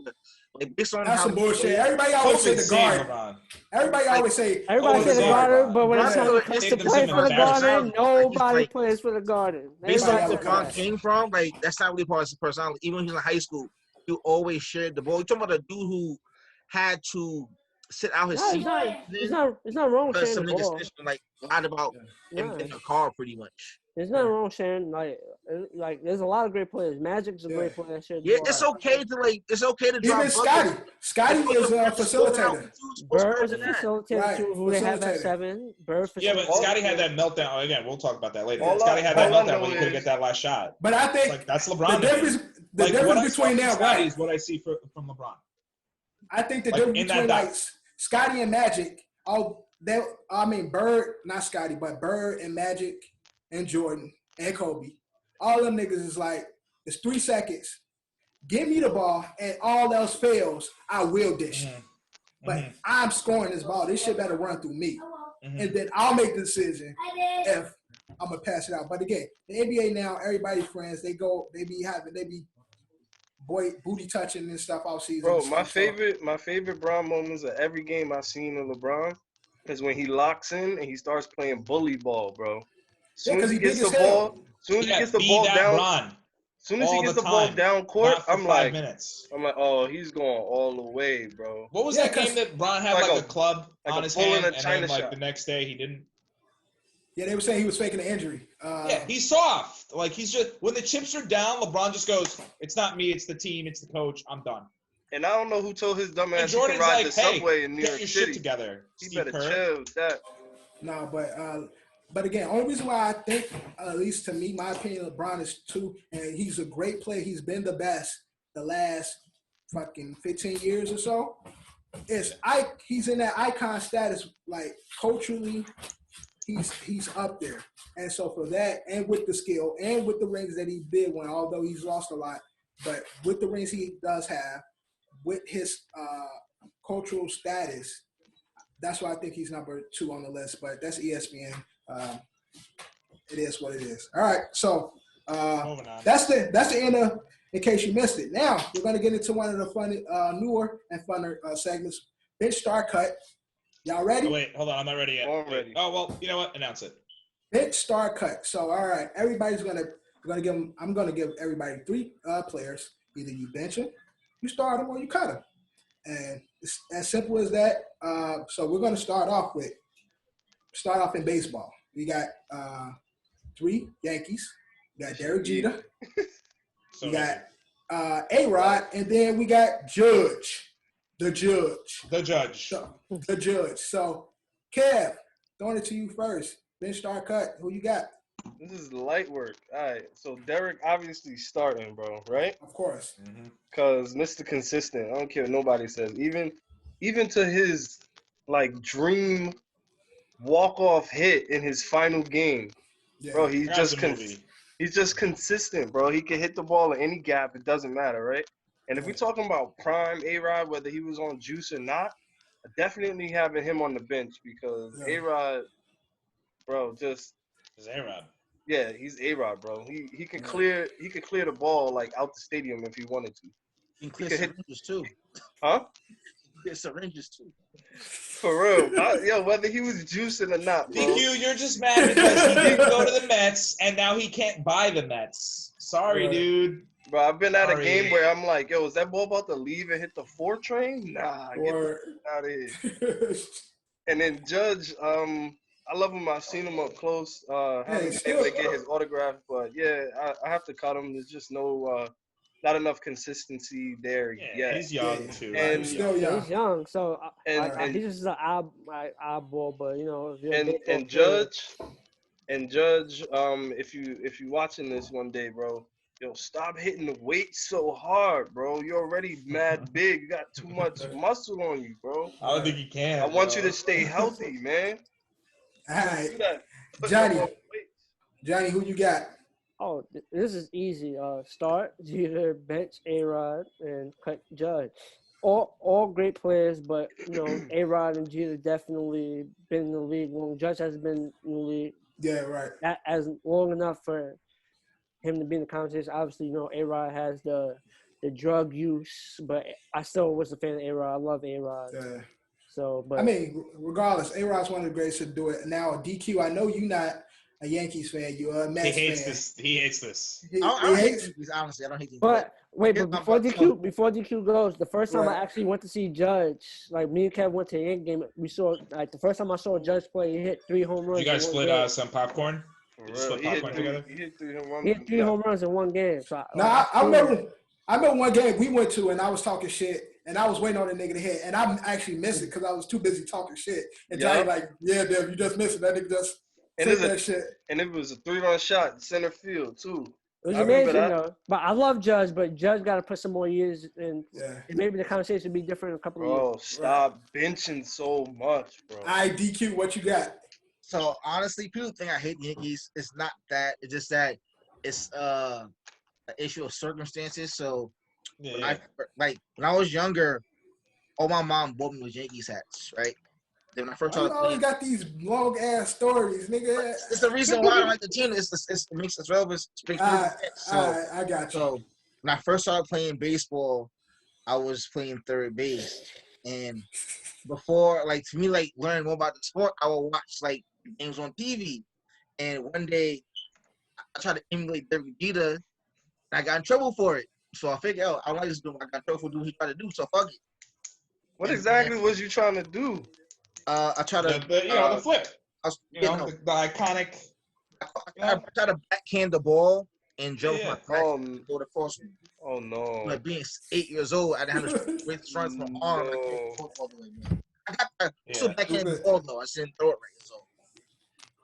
Like based on that's some bullshit. Everybody always say the Garden. Everybody always say the Garden, but when it comes to play for the Garden, nobody plays for the Garden. Based on where LeBron came from, that's not really part of his personality. Even when he was in high school, he always shared the ball. You're talking about a dude who had to sit out his seat. It's not wrong sharing some the niggas ball. lied about him in the car pretty much. There's nothing wrong sharing. Like there's a lot of great players. Magic's a great player. It's okay to drop. Even Scotty is a facilitator. Bird is a facilitator too, who they have at 7. Bird facilitator. Yeah, but Scotty had that meltdown. Again, we'll talk about that later. Scotty had that meltdown when he couldn't get that last shot. But I think that's LeBron. The difference between them, Scotty is what I see from LeBron. I think the difference between Scotty and Magic, Bird, not Scotty, but Bird and Magic and Jordan and Kobe, all them niggas is it's 3 seconds. Give me the ball, and all else fails, I will dish it. But I'm scoring this ball. This shit better run through me. And then I'll make the decision if I'm going to pass it out. But again, the NBA now, everybody's friends. They be booty touching and stuff all season. Bro, my favorite Bron moments of every game I've seen of LeBron is when he locks in and he starts playing bully ball, bro. Soon as he gets the ball, down court, I'm like, oh, he's going all the way, bro. What was that game that Bron had a club on his hand, and then the next day he didn't? Yeah, they were saying he was faking an injury. He's soft. He's just when the chips are down, LeBron just goes, "It's not me, it's the team, it's the coach. I'm done." And I don't know who told his dumb ass he could ride the subway in New York City. Get your shit together. He better chill with that. No, but again, only reason why I think, at least to me, my opinion, LeBron is 2, and he's a great player. He's been the best the last fucking 15 years or so. He's in that icon status, culturally. He's up there. And so for that, and with the skill, and with the rings that he did win, although he's lost a lot, but with the rings he does have, with his cultural status, that's why I think he's number 2 on the list. But that's ESPN. It is what it is. All right, so that's the end of In Case You Missed It. Now we're gonna get into one of the funny, newer and funner segments. Bench Star Cut. Y'all ready? Oh, wait, hold on, I'm not ready yet. I'm ready. Oh well, you know what? Announce it. Bench Star Cut. So all right, everybody's gonna give them. I'm gonna give everybody 3 players. Either you bench them, you start them, or you cut them, and it's as simple as that. So we're gonna start off in baseball. We got 3 Yankees. We got Derek Jeter. We got A-Rod, and then we got Judge. The Judge. So, Kev, throwing it to you first. Bench Star Cut. Who you got? This is light work. All right. So Derek obviously starting, bro. Right? Of course. Cause Mr. Consistent. I don't care what nobody says. Even to his like dream walk-off hit in his final game, bro. He's just consistent, bro. He can hit the ball in any gap. It doesn't matter, right? And if we're talking about prime A-Rod, whether he was on juice or not, definitely having him on the bench because A-Rod, bro, just is A-Rod. Yeah, he's A-Rod, bro. He can clear the ball like out the stadium if he wanted to. He can clear syringes too. Huh? Clear syringes too. For real. Yo, whether he was juicing or not, bro. DQ, you're just mad because he didn't go to the Mets and now he can't buy the Mets. Sorry, dude. Bro, I've been at a game where I'm like, yo, is that ball about to leave and hit the 4 train? Nah, get out of here. And then Judge, I love him. I've seen him up close. Haven't been able to get his autograph, but yeah, I have to cut him. There's just not enough consistency there yet. He's young too. And still young. He's young, so he's just an eyeball. But you know, and Judge, if you watching this one day, bro, yo, stop hitting the weight so hard, bro. You're already mad big. You got too much muscle on you, bro. I don't think you can. I want you to stay healthy, man. All right, Johnny, who you got? Oh, this is easy. Start Jeter, bench A-Rod, and cut Judge. All great players, but you know, A-Rod and Jeter definitely been in the league long. Judge has been in the league. Yeah, right. As long enough for him to be in the conversation. Obviously, you know, A-Rod has the drug use, but I still was a fan of A-Rod. I love A-Rod. Yeah. So, but I mean, regardless, A-Rod's one of the greatest to do it. Now, DQ, I know you're not a Yankees fan. You're a Mets fan. He hates this. I don't hate Yankees, honestly. I don't hate Yankees. But wait, but before DQ goes, the first time I actually went to see Judge, like me and Kev went to a Yankee game. We saw like the first time I saw Judge play, he hit 3 home runs. You guys split some popcorn. He hit 3 home runs. He hit 3 home runs in one game. So I remember one game we went to, and I was talking shit. And I was waiting on the nigga to hit, and I actually missed it because I was too busy talking shit. And Johnny like, yeah, Dev, you just missed it. That nigga just said that shit. And it was a 3-run shot center field too. It was amazing, though. But I love Judge, but Judge got to put some more years in. Yeah. Maybe the conversation would be different in a couple of years. Bro, stop benching so much, bro. DQ, what you got? So, honestly, people think I hate the Yankees. It's not that. It's just that it's an issue of circumstances. So, when I was younger, all my mom bought me was Yankees hats, right? Then when I first started, you always got these long ass stories, nigga. It's the reason why I like the team. It makes us relevant. I got you. So when I first started playing baseball, I was playing third base, and before, like, to me, like, learning more about the sport, I would watch like games on TV. And one day, I tried to emulate Derek Jeter, and I got in trouble for it. So I figured, I don't like this dude. I got trouble for doing what he tried to do, so fuck it. What exactly was you trying to do? I tried to the flip. The iconic. I tried to backhand the ball and jump my back go to first. Oh no! Like being 8 years old, I didn't have the strength from my arm. I got to backhand the ball though. I didn't throw it right. So.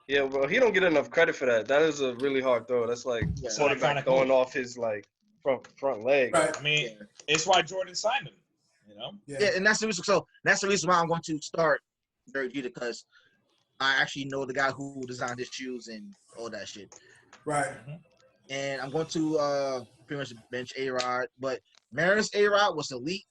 Yeah, well, he don't get enough credit for that. That is a really hard throw. That's like quarterback throwing off his like front leg. Right. I mean, it's why Jordan signed him. You know. Yeah, and that's the reason. So that's the reason why I'm going to start Derek Jeter, because I actually know the guy who designed his shoes and all that shit. Right. And I'm going to pretty much bench A-Rod. But Mariners A-Rod was elite.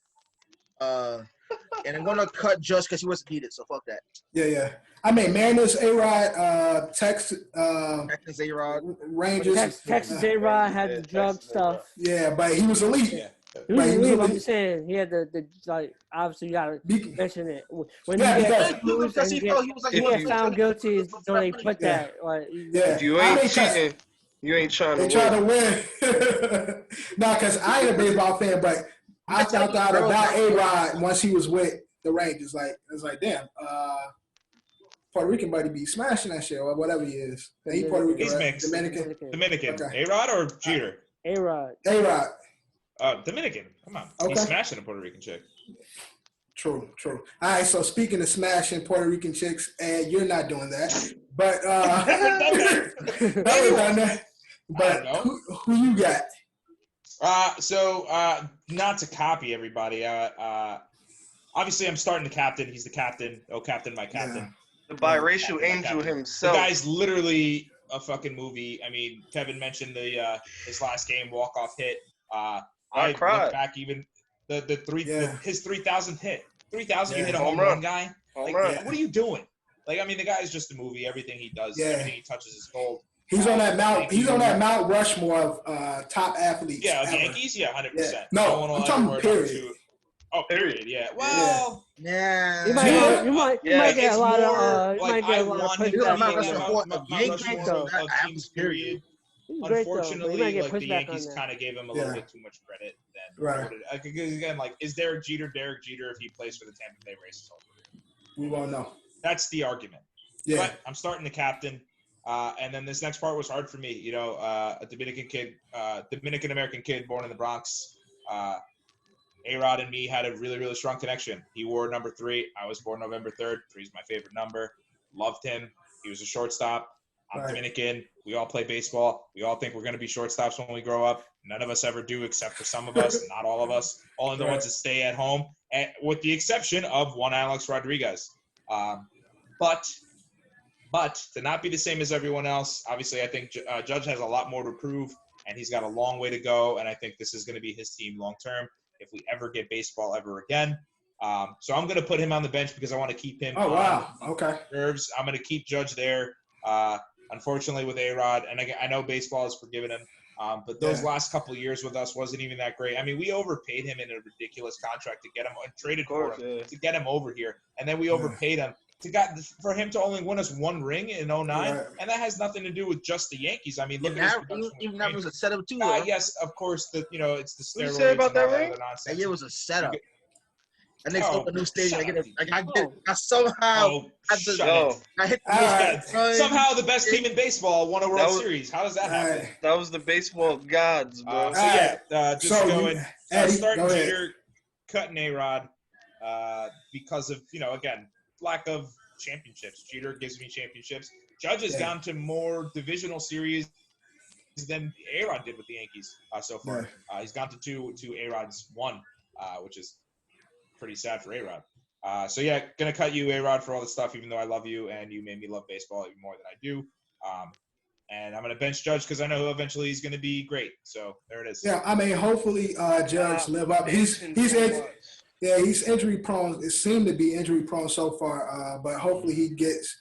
And I'm gonna cut just because he wasn't needed. So fuck that. Yeah. I mean, Mariners A-Rod, Texas A-Rod, Rangers. Texas A-Rod had the drug stuff. Yeah, but he was elite. Yeah. He was elite. I'm saying he had the like. Obviously, you gotta mention it when he was found guilty. Is when they put that. Like, if you ain't cheating, you ain't trying to win. They trying to win. No, because I ain't a baseball fan, but I found out about A-Rod once he was with the Rangers. Like, it's like, damn, Puerto Rican buddy be smashing that shit or whatever he is. He Puerto Rican, he's right? mixed. Dominican. Okay. A-Rod or Jeter? A-Rod. Dominican. Come on. Okay. He's smashing a Puerto Rican chick. True. All right, so speaking of smashing Puerto Rican chicks, and you're not doing that, but never done that. But who you got? So not to copy everybody. Obviously, I'm starting the captain. He's the captain. Oh, captain, my captain. Yeah. The biracial angel himself. The guy's literally a fucking movie. I mean, Kevin mentioned his last game walk-off hit. I cried. look back even his 3,000th hit. 3,000, you hit a home run guy. Home run. run. What are you doing? Like, I mean, the guy's just a movie. Everything he does, everything he touches is gold. He's on that Mount. He's on that Mount Rushmore of top athletes. Yeah, ever. Yankees. Yeah, 100%. Yeah. No, I'm talking period. Period. Yeah. Well. Yeah. You might get a lot of. You might get a lot of period. Unfortunately, like the Yankees kind of gave him a little bit too much credit. Because again, like, is Derek Jeter if he plays for the Tampa Bay Rays? We won't know. That's the argument. Yeah. But I'm starting the captain. And then this next part was hard for me. You know, a Dominican American kid born in the Bronx. A-Rod and me had a really, really strong connection. He wore number 3. I was born November 3rd. 3 is my favorite number. Loved him. He was a shortstop. I'm Dominican. We all play baseball. We all think we're going to be shortstops when we grow up. None of us ever do, except for some of us, not all of us. Only the ones that stay at home, and with the exception of one Alex Rodriguez. But to not be the same as everyone else, obviously I think Judge has a lot more to prove, and he's got a long way to go, and I think this is going to be his team long term if we ever get baseball ever again. So I'm going to put him on the bench because I want to keep him nerves. I'm going to keep Judge there. Unfortunately with A-Rod, and I know baseball has forgiven him, but those last couple of years with us wasn't even that great. I mean, we overpaid him in a ridiculous contract to get him, traded for him to get him over here, and then we overpaid him for him to only win us 1 ring in 09, and that has nothing to do with just the Yankees. I mean, look at even that was a setup too. Yes, of course. It's the steroids. What you say about that ring? That year was a setup. I think opened a new stadium. I somehow somehow the best team in baseball won a World Series. How does that happen? That was the baseball gods, bro. Starting Jeter, cutting A-Rod, because of again lack of championships. Jeter gives me championships. Judge has gone to more divisional series than A-Rod did with the Yankees so far. He's gone to 2. A-Rod's 1, which is pretty sad for A-Rod. Gonna cut you, A-Rod, for all this stuff, even though I love you and you made me love baseball even more than I do. And I'm gonna bench Judge because I know eventually he's gonna be great. So there it is. Yeah, I mean, hopefully Judge live up. He's injury prone. It seemed to be injury prone so far, but hopefully he gets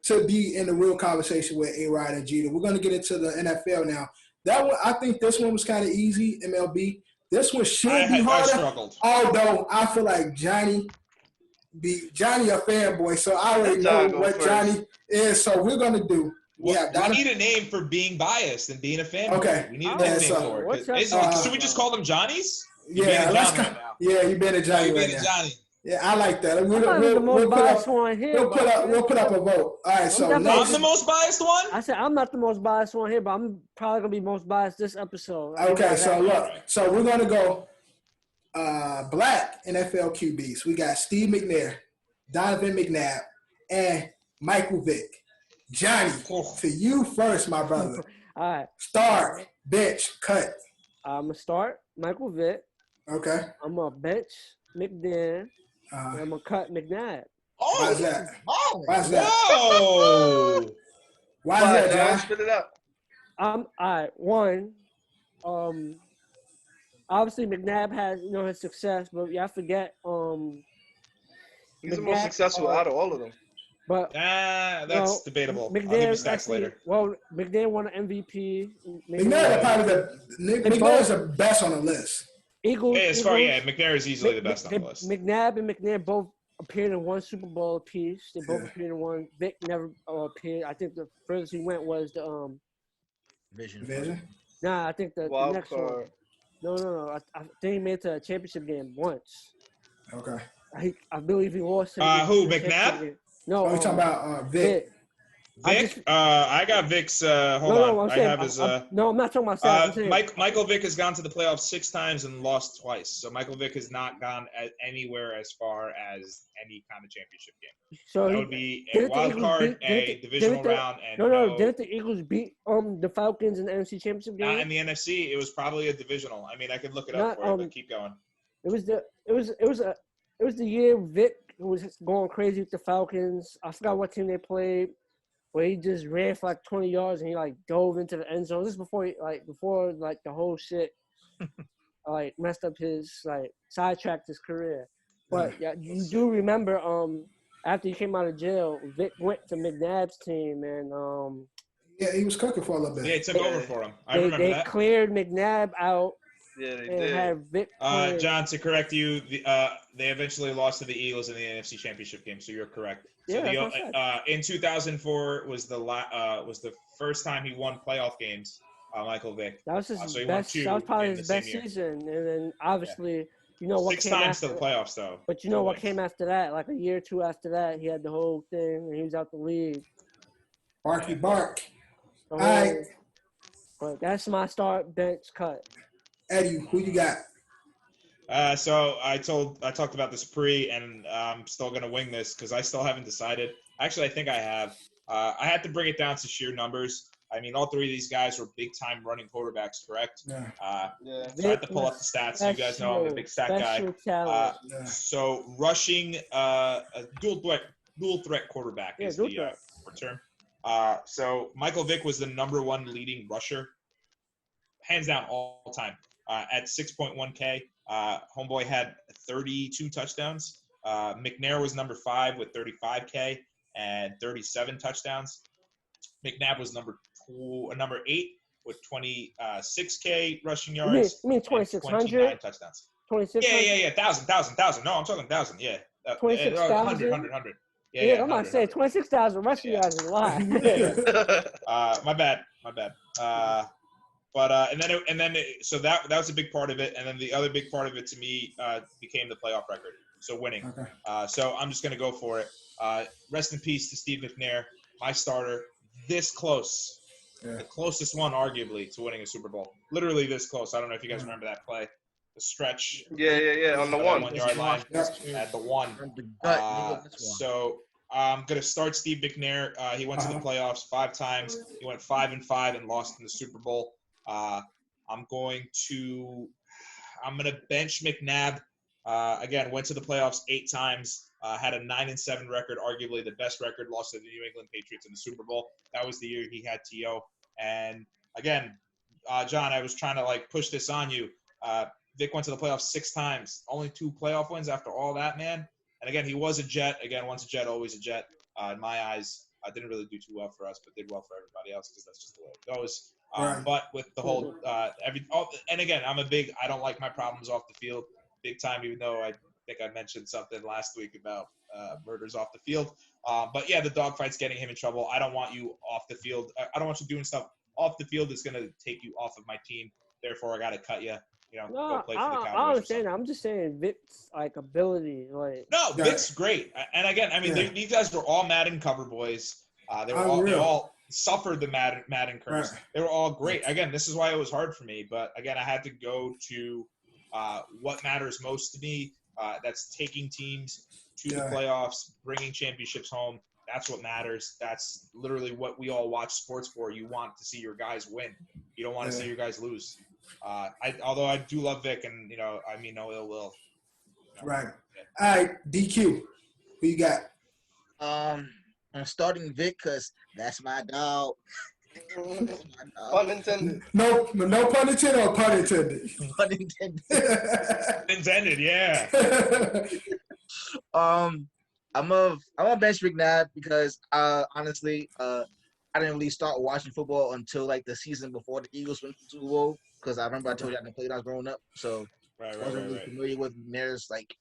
to be in the real conversation with A-Rod and Jeter. We're gonna get into the NFL now. That one, I think this one was kind of easy. MLB. This one should be harder. Although I feel like Johnny a fanboy, so I already know what Johnny is. So we're gonna do. We need a name for being biased and being a fanboy. Okay. We need a nickname for it. Should we just call them Johnnies? Let's go. You been a Johnny right now. Johnny. Yeah, I like that. We'll put up a vote. All right, so I'm the most biased one? I said I'm not the most biased one here, but I'm probably going to be most biased this episode. Okay, so look. So we're going to go black NFL QBs. We got Steve McNair, Donovan McNabb, and Michael Vick. Johnny, to you first, my brother. All right. Start, bench, cut. I'm going to start Michael Vick. Okay. I'm going to bench McNair. I'm going to cut McNabb. Why is that? Why is that? Whoa! Why is that, John? Spit it up. All right. One, obviously McNabb had his success, but y'all forget he's the most successful out of all of them. But that's debatable. McNabb, I'll give you stats later. Well, McNabb won an MVP. McNabb probably McNabb is the best on the list. Eagles. McNair is easily the best on the list. McNabb and McNair both appeared in one Super Bowl apiece. They both appeared in one. Vic never appeared. I think the furthest he went was the Vision. Nah, I think the next one. No. I think he made it to a championship game once. Okay. I believe he lost. Who, McNabb? No, we're talking about Vic. Vic? I got Vic's. Hold on. I have his. No, I'm not talking about stats. Michael Vick has gone to the playoffs 6 times and lost twice. So Michael Vick has not gone anywhere as far as any kind of championship game. So that would be a wild card, a divisional round, and no. Didn't the Eagles beat the Falcons in the NFC Championship game? Not in the NFC. It was probably a divisional. I mean, I could look it up for you, but keep going. It was the year Vic was going crazy with the Falcons. I forgot what team they played. Where he just ran for like 20 yards and he like dove into the end zone. This is before the whole shit messed up his sidetracked his career. But yeah, you do remember after he came out of jail, Vic went to McNabb's team and yeah, he was cooking for a little bit. Yeah, he took over for him. I remember that. They cleared McNabb out. Yeah, they and did. Had Vic John, to correct you, they eventually lost to the Eagles in the NFC Championship game, so you're correct. So in 2004 was the first time he won playoff games. Michael Vick. That was his best. That was probably his best season, and then obviously what 6 came times after, to the playoffs though. But what came after that? Like a year or two after that, he had the whole thing, and he was out the league. Barky bark. All right. But that's my start bench cut. Eddie, who you got? So I talked about this and I'm still gonna wing this because I still haven't decided. Actually, I think I have. I had to bring it down to sheer numbers. I mean, all 3 of these guys were big-time running quarterbacks, correct? Yeah. So I had to pull up the stats. You guys know I'm a big stat guy. So rushing, dual threat quarterback is the term. So Michael Vick was the #1 leading rusher, hands down all time, at 6.1K. Homeboy had 32 touchdowns. McNair was #5 with 35K and 37 touchdowns. McNabb was number 8 with 26K rushing yards. You mean 2,600? 29 touchdowns. 2,600? Yeah. 1,000. No, I'm talking 1,000. Yeah. 26,000. 100. Yeah, I'm not saying 26,000 rushing yards is a lot. My bad. So that was a big part of it, and then the other big part of it to me became the playoff record, so winning. Okay. So I'm just gonna go for it. Rest in peace to Steve McNair, my starter. This close, the closest one arguably to winning a Super Bowl. Literally this close. I don't know if you guys remember that play, the stretch. Yeah. On the 1 yard line at the 1. So I'm gonna start Steve McNair. He went to the playoffs 5 times. He went 5-5 and lost in the Super Bowl. I'm gonna bench McNabb. Again, went to the playoffs 8 times. Had a 9-7 record, arguably the best record. Lost to the New England Patriots in the Super Bowl. That was the year he had T.O. And again, John, I was trying to push this on you. Vic went to the playoffs 6 times. Only 2 playoff wins after all that, man. And again, he was a Jet. Again, once a Jet, always a Jet. In my eyes, didn't really do too well for us, but did well for everybody else because that's just the way it goes. But with the whole and again, I don't like my problems off the field big time, even though I think I mentioned something last week about murders off the field. But yeah, the dogfight's getting him in trouble. I don't want you off the field. I don't want you doing stuff off the field that's going to take you off of my team. Therefore, I got to cut you. Go play for the Cowboys. I understand. I'm just saying Vic's ability. No, Vic's great. And again, I mean, these guys were all Madden cover boys. They all suffered the Madden curse. Right. They were all great. Again, this is why it was hard for me. But again, I had to go to what matters most to me. That's taking teams to the playoffs, bringing championships home. That's what matters. That's literally what we all watch sports for. You want to see your guys win. You don't want to see your guys lose. Although I do love Vic, and I mean no ill will. Right. All right, DQ. Who you got? I'm starting Vic because that's my dog. Pun intended. No pun intended or pun intended? Pun intended. Intended, yeah. I'm a bench McNabb because honestly I didn't really start watching football until like the season before the Eagles went to the Super Bowl because I remember I told you I didn't play when I was growing up, so I wasn't really familiar with McNair's like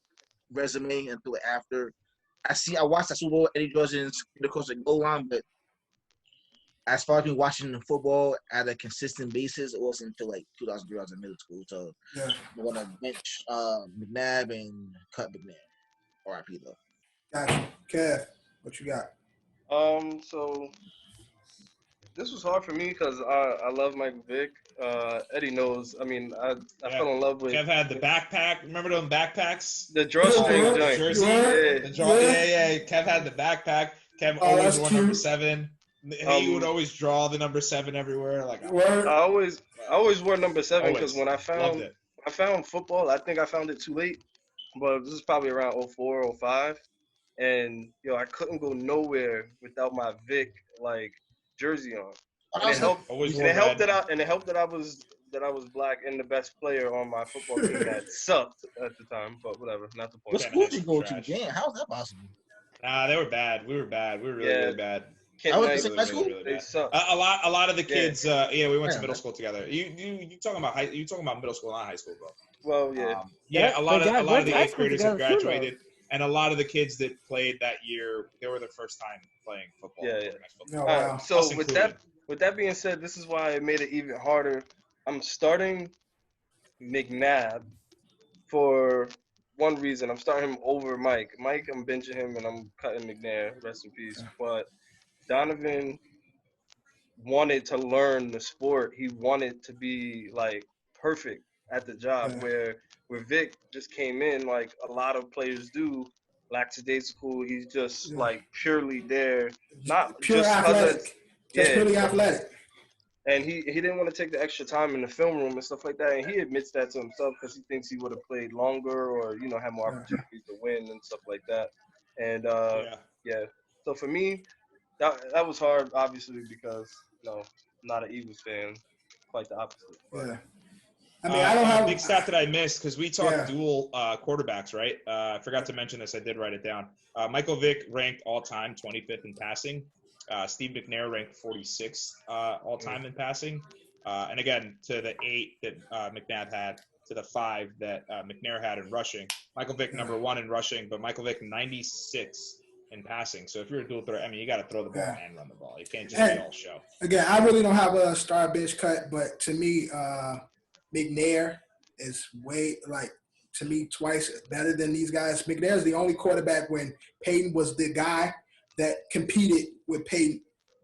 resume until after. I watched that Super Bowl, Eddie George's across the goal line, but as far as me watching the football at a consistent basis, it wasn't until like 2003 I was in middle school. So I'm gonna bench McNabb and cut McNabb. R.I.P. though. Gotcha. Kev, what you got? So this was hard for me because I love Mike Vick. Eddie knows. I mean, I fell in love with. Kev had the backpack. Remember those backpacks? The drawstring joint. Jersey. Yeah. Kev had the backpack. Kev always wore number 7. He would always draw the number 7 everywhere. Like I always wore number 7 because when I found football, I think I found it too late. But this is probably around 04, 05. And I couldn't go nowhere without my Vic like jersey on. And it helped that I was black and the best player on my football team that sucked at the time. But whatever, not the point. What school did you go to? Damn, how is that possible? Nah, they were bad. We were bad. We were really bad. I went to high school. They sucked. A lot of the kids. We went to middle school together. You talking about You talking about middle school, not high school, bro? Well, a lot of the 8th graders have graduated, and a lot of the kids that played that year, they were their first time playing football. All right, so with that being said, this is why it made it even harder. I'm starting McNabb for one reason. I'm starting him over Mike. Mike, I'm benching him, and I'm cutting McNabb. Rest in peace. But Donovan wanted to learn the sport. He wanted to be like perfect at the job where Vic just came in like a lot of players do, lackadaisical. He's just like purely there, not pure just athletic. Just purely athletic. And he didn't want to take the extra time in the film room and stuff like that. And he admits that to himself because he thinks he would have played longer or had more opportunities to win and stuff like that. And so for me, that was hard, obviously, because I'm not an Eagles fan. Quite the opposite. But. I mean, I don't have a big stat that I missed because we talked dual quarterbacks, right? I forgot to mention this. I did write it down. Michael Vick ranked all-time 25th in passing. Steve McNair ranked 46th all-time in passing. And again, to the 8 that McNabb had, to the 5 that McNair had in rushing. Michael Vick number 1 in rushing, but Michael Vick 96 in passing. So if you're a dual threat, I mean, you got to throw the ball and run the ball. You can't just be all show. Again, I really don't have a star bench cut, but to me, McNair is twice better than these guys. McNair's the only quarterback when Peyton was the guy that competed with Peyton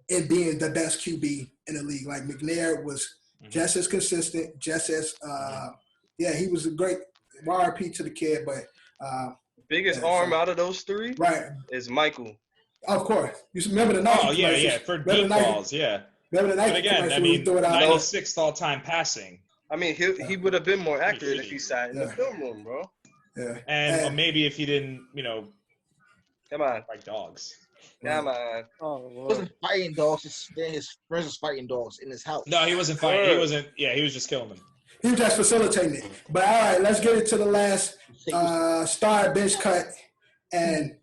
in being the best QB in the league. Like McNair was just as consistent, just as he was a great RP to the kid, but biggest arm out of those 3 is Michael. Of course. You remember the Nike for deep balls, Remember the Nike but again, I mean, 96th all-time passing. I mean, he would have been more accurate if he sat in the film room, bro. Yeah. And maybe if he didn't, come on, fight dogs. Come on. Oh, he wasn't fighting dogs. His friends was fighting dogs in his house. No, he wasn't fighting. He wasn't. Yeah, he was just killing them. He was just facilitating it. But all right, let's get into the last star bench cut, and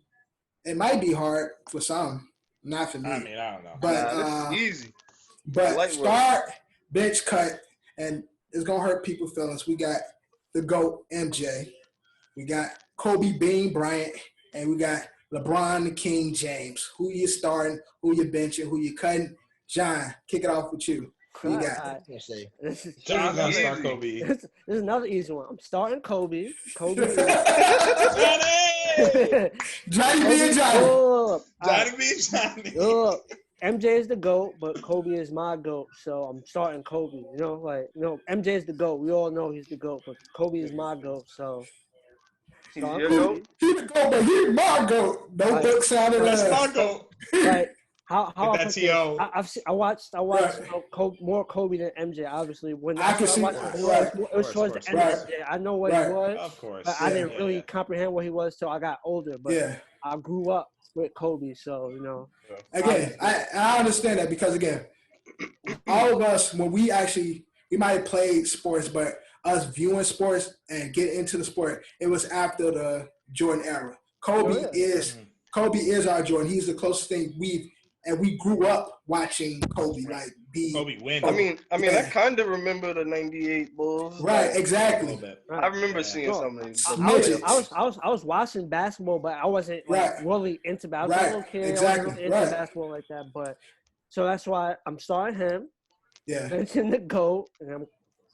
it might be hard for some, not for me. I mean, I don't know. But this is easy. But star bench cut, and it's gonna hurt people's feelings. We got the GOAT MJ, we got Kobe Bean Bryant, and we got LeBron the King James. Who you starting? Who you benching? Who you cutting? John, kick it off with you. Who you got? John's gonna start Kobe. This is another easy one. I'm starting Kobe. Johnny being Johnny. Johnny being Johnny. MJ is the GOAT, but Kobe is my GOAT, so I'm starting Kobe. MJ is the GOAT. We all know he's the GOAT, but Kobe is my GOAT, so. He's your GOAT? He's the GOAT, but he's my GOAT. No book sounded That's my GOAT. Like, how I watched more Kobe than MJ. Obviously, when I can see it was towards the end of the day. I know what he was, of course. but I didn't really comprehend what he was till I got older. But I grew up with Kobe, so Again, I understand that because again, all of us, when we might have played sports, but us viewing sports and get into the sport, it was after the Jordan era. Kobe is our Jordan. He's the closest thing we grew up watching Kobe Kobe win. I mean, I kind of remember the '98 Bulls. Right, exactly. I remember seeing some of these. I was watching basketball, but I wasn't really into basketball. I was a little kid. I wasn't really into basketball like that. But so that's why I'm starting him. Yeah. Mention the GOAT, and I'm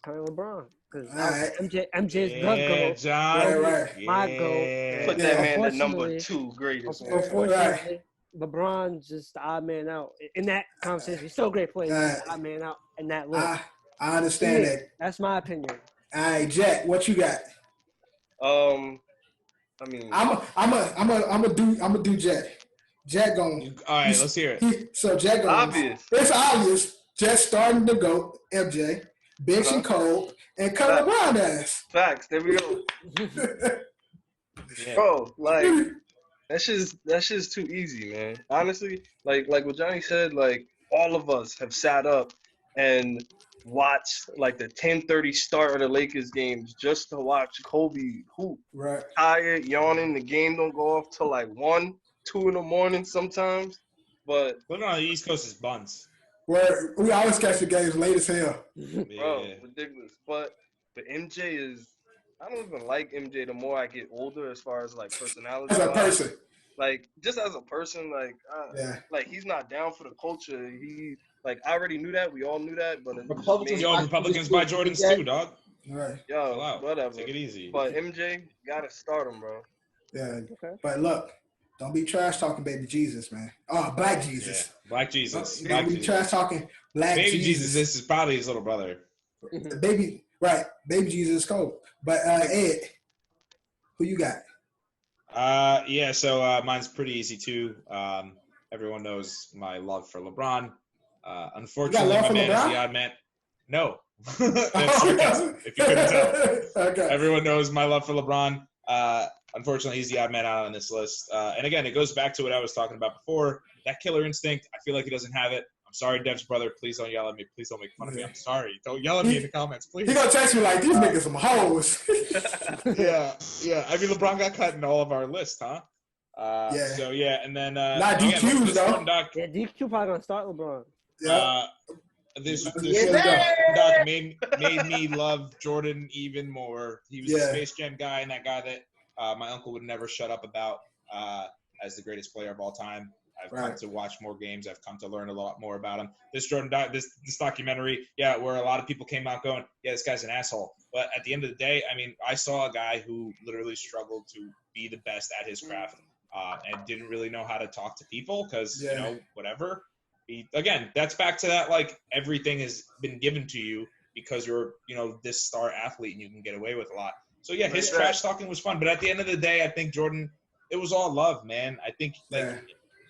kind of LeBron. Because MJ is the GOAT. John. My GOAT. Put that man at number 2 greatest. Unfortunately, LeBron's just the odd man out in that conversation. He's still a great player. He's the odd man out in that list. I understand that. That's my opinion. All right, Jack, what you got? I mean, I'm gonna do Jack. Jack going. All right, let's hear it. So Jack going. Obvious. It's obvious. Jack starting to go. MJ, benching Cole, and cut LeBron ass. Facts. There we go. Bro, like. That's just too easy, man. Honestly, like what Johnny said, like all of us have sat up and watched like the 10:30 start of the Lakers games just to watch Kobe hoop. Right. Tired, yawning. The game don't go off till like 1, 2 in the morning sometimes. But living on the East Coast is buns. Where we always catch the games late as hell. Bro, ridiculous. But MJ is. I don't even like MJ the more I get older as far as like personality. As a person. Like just as a person, like he's not down for the culture. He like I already knew that. We all knew that. But Republicans buy Jordans too, dog. Right. Yo, whatever. Take it easy. But MJ gotta start him, bro. Yeah. Okay. But look, don't be trash talking baby Jesus, man. Oh, Black Jesus. Yeah. Black Jesus. Don't be trash talking Black baby Jesus. This is probably his little brother. Baby Jesus is cold. But Ed, who you got? So mine's pretty easy too. Everyone knows my love for LeBron. Unfortunately, my man is the odd man. No. That's sarcasm, if you couldn't tell. Okay. Everyone knows my love for LeBron. Unfortunately, he's the odd man out on this list. And again, it goes back to what I was talking about before. That killer instinct, I feel like he doesn't have it. I'm sorry, Dev's brother. Please don't yell at me. Please don't make fun of me. I'm sorry. Don't yell at me in the comments, please. He gonna text me like, these niggas some hoes. Yeah. I mean, LeBron got cut in all of our lists, huh? So, and then... not DQs, though. Yeah, DQ probably gonna start LeBron. This Doc made me love Jordan even more. He was a Space Jam guy and that guy that my uncle would never shut up about as the greatest player of all time. I've come to watch more games. I've come to learn a lot more about him. This documentary, where a lot of people came out going, this guy's an asshole. But at the end of the day, I mean, I saw a guy who literally struggled to be the best at his craft and didn't really know how to talk to people because, whatever. Again, that's back to that, like, everything has been given to you because you're, this star athlete and you can get away with a lot. So, his trash talking was fun. But at the end of the day, I think Jordan, it was all love, man. I think,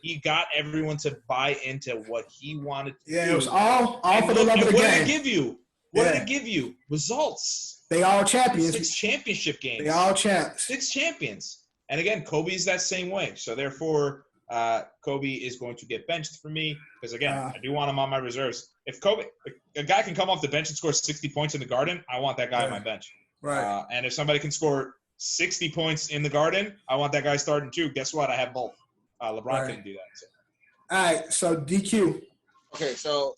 he got everyone to buy into what he wanted to do. It was all for the love of the game. What did it give you? What did it give you? Results. They all champions. 6 championship games. They all champs. 6 champions. And again, Kobe's that same way. So therefore, Kobe is going to get benched for me because again, I do want him on my reserves. If a guy can come off the bench and score 60 points in the Garden, I want that guy on my bench. Right. And if somebody can score 60 points in the Garden, I want that guy starting too. Guess what? I have both. LeBron couldn't do that. So. All right, so DQ. Okay, so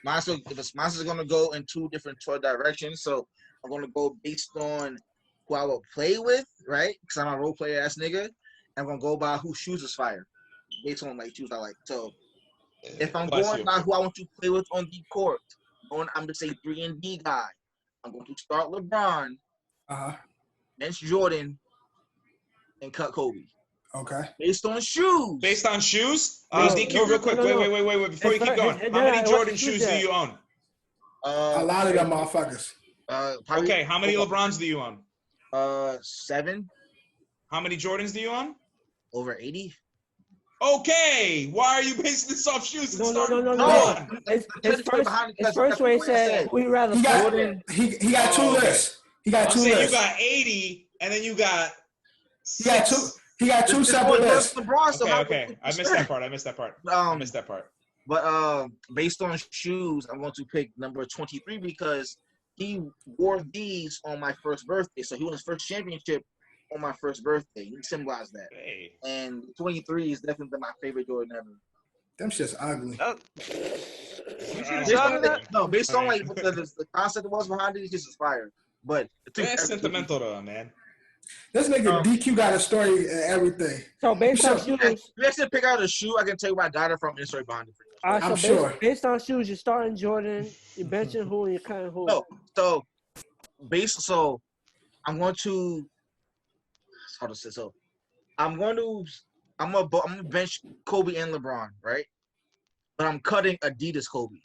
mine's is gonna go in 2 different directions. So I'm gonna go based on who I will play with, right? Because I'm a role player ass nigga. I'm gonna go by who shoes is fire, based on like shoes I like. So if I'm going by who I want to play with on the court, I'm gonna say 3-and-D guy. I'm going to start LeBron, bench Jordan, and cut Kobe. Okay. Based on shoes. Based on shoes? DQ, real quick. Wait. Before you keep going, how many Jordan shoes do you own? A lot of them motherfuckers. Okay, how many LeBrons do you own? 7. How many Jordans do you own? Over 80. Okay, why are you basing this off shoes? No. His first way said, we rather Jordan. He got 2 lists. He got 2 lists. You got 80, and then you got 6. He got 2 separate lists. Okay. I missed that part. But based on shoes, I want to pick number 23 because he wore these on my first birthday. So he won his first championship on my first birthday. He symbolized that. Hey. And 23 is definitely my favorite Jordan ever. Them shit's ugly. Based on like what the concept was behind it, it's just inspired. But it's sentimental though, man. This nigga DQ got a story and everything. So based on shoes, if you actually pick out a shoe, I can tell you where I got it from and story behind it for you. I'm sure. Based on shoes, you're starting Jordan, you're benching who, and you're cutting who. No, I'm going to how to say so. I'm gonna bench Kobe and LeBron, right? But I'm cutting Adidas Kobe.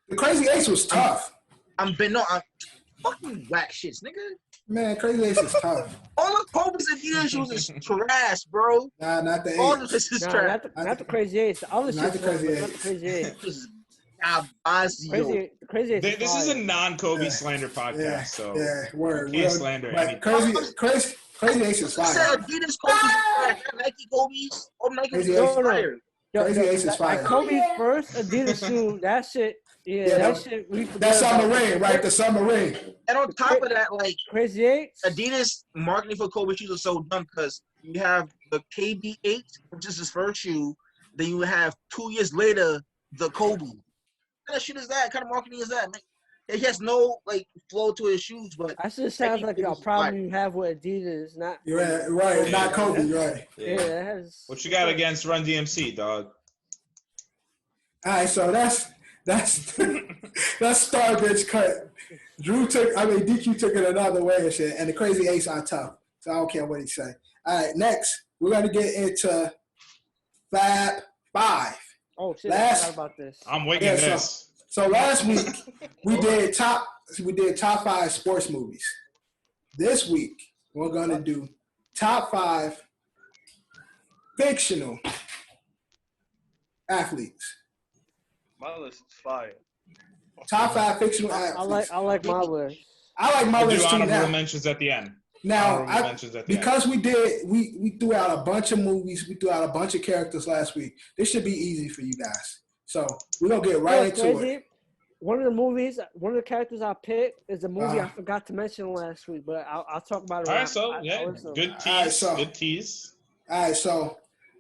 The Crazy Ace was tough. I'm fucking whack shits, nigga. Man, Crazy Ace is tough. All of Kobe's Adidas shoes is trash, bro. Nah, not the Ace. All of this is trash. Not the Crazy Ace. The other not shit. The Crazy Ace. Not the Crazy Ace. Crazy Ace. This is a non-Kobe slander podcast, so word. Can't slander anything. Crazy Ace is fire. I said Adidas Kobe's Nike Kobe's. Nike fire. Crazy Ace is fire. Like Kobe's first Adidas shoe, that shit. That shit. That submarine, right? The submarine. And on top of that, like Crazy Eight, Adidas marketing for Kobe shoes are so dumb because you have the KB8, which is his first shoe. Then you have 2 years later the Kobe. What kind of shit is that? What kind of marketing is that? Like, he has no like flow to his shoes, but that just sounds like a problem you have with Adidas, not. You're right. Yeah, not Kobe, right? Yeah, that has. What you got against Run DMC, dog? All right, so that's Starbridge cut. DQ took it another way and shit, and the Crazy Ace on top. So I don't care what he say. All right, next we're gonna get into Fab 5. Oh shit! I forgot about this. I'm waiting this. So last week we did top 5 sports movies. This week we're gonna do top 5 fictional athletes. My list is fire. Top 5 fictional athletes. I like my list. I like my list too. Honorable mentions at the end. Now, because we threw out a bunch of movies, we threw out a bunch of characters last week. This should be easy for you guys. So we're gonna get right into it. One of the characters I picked is a movie I forgot to mention last week, but I'll talk about it. All right, so good tease. Good tease. All right, so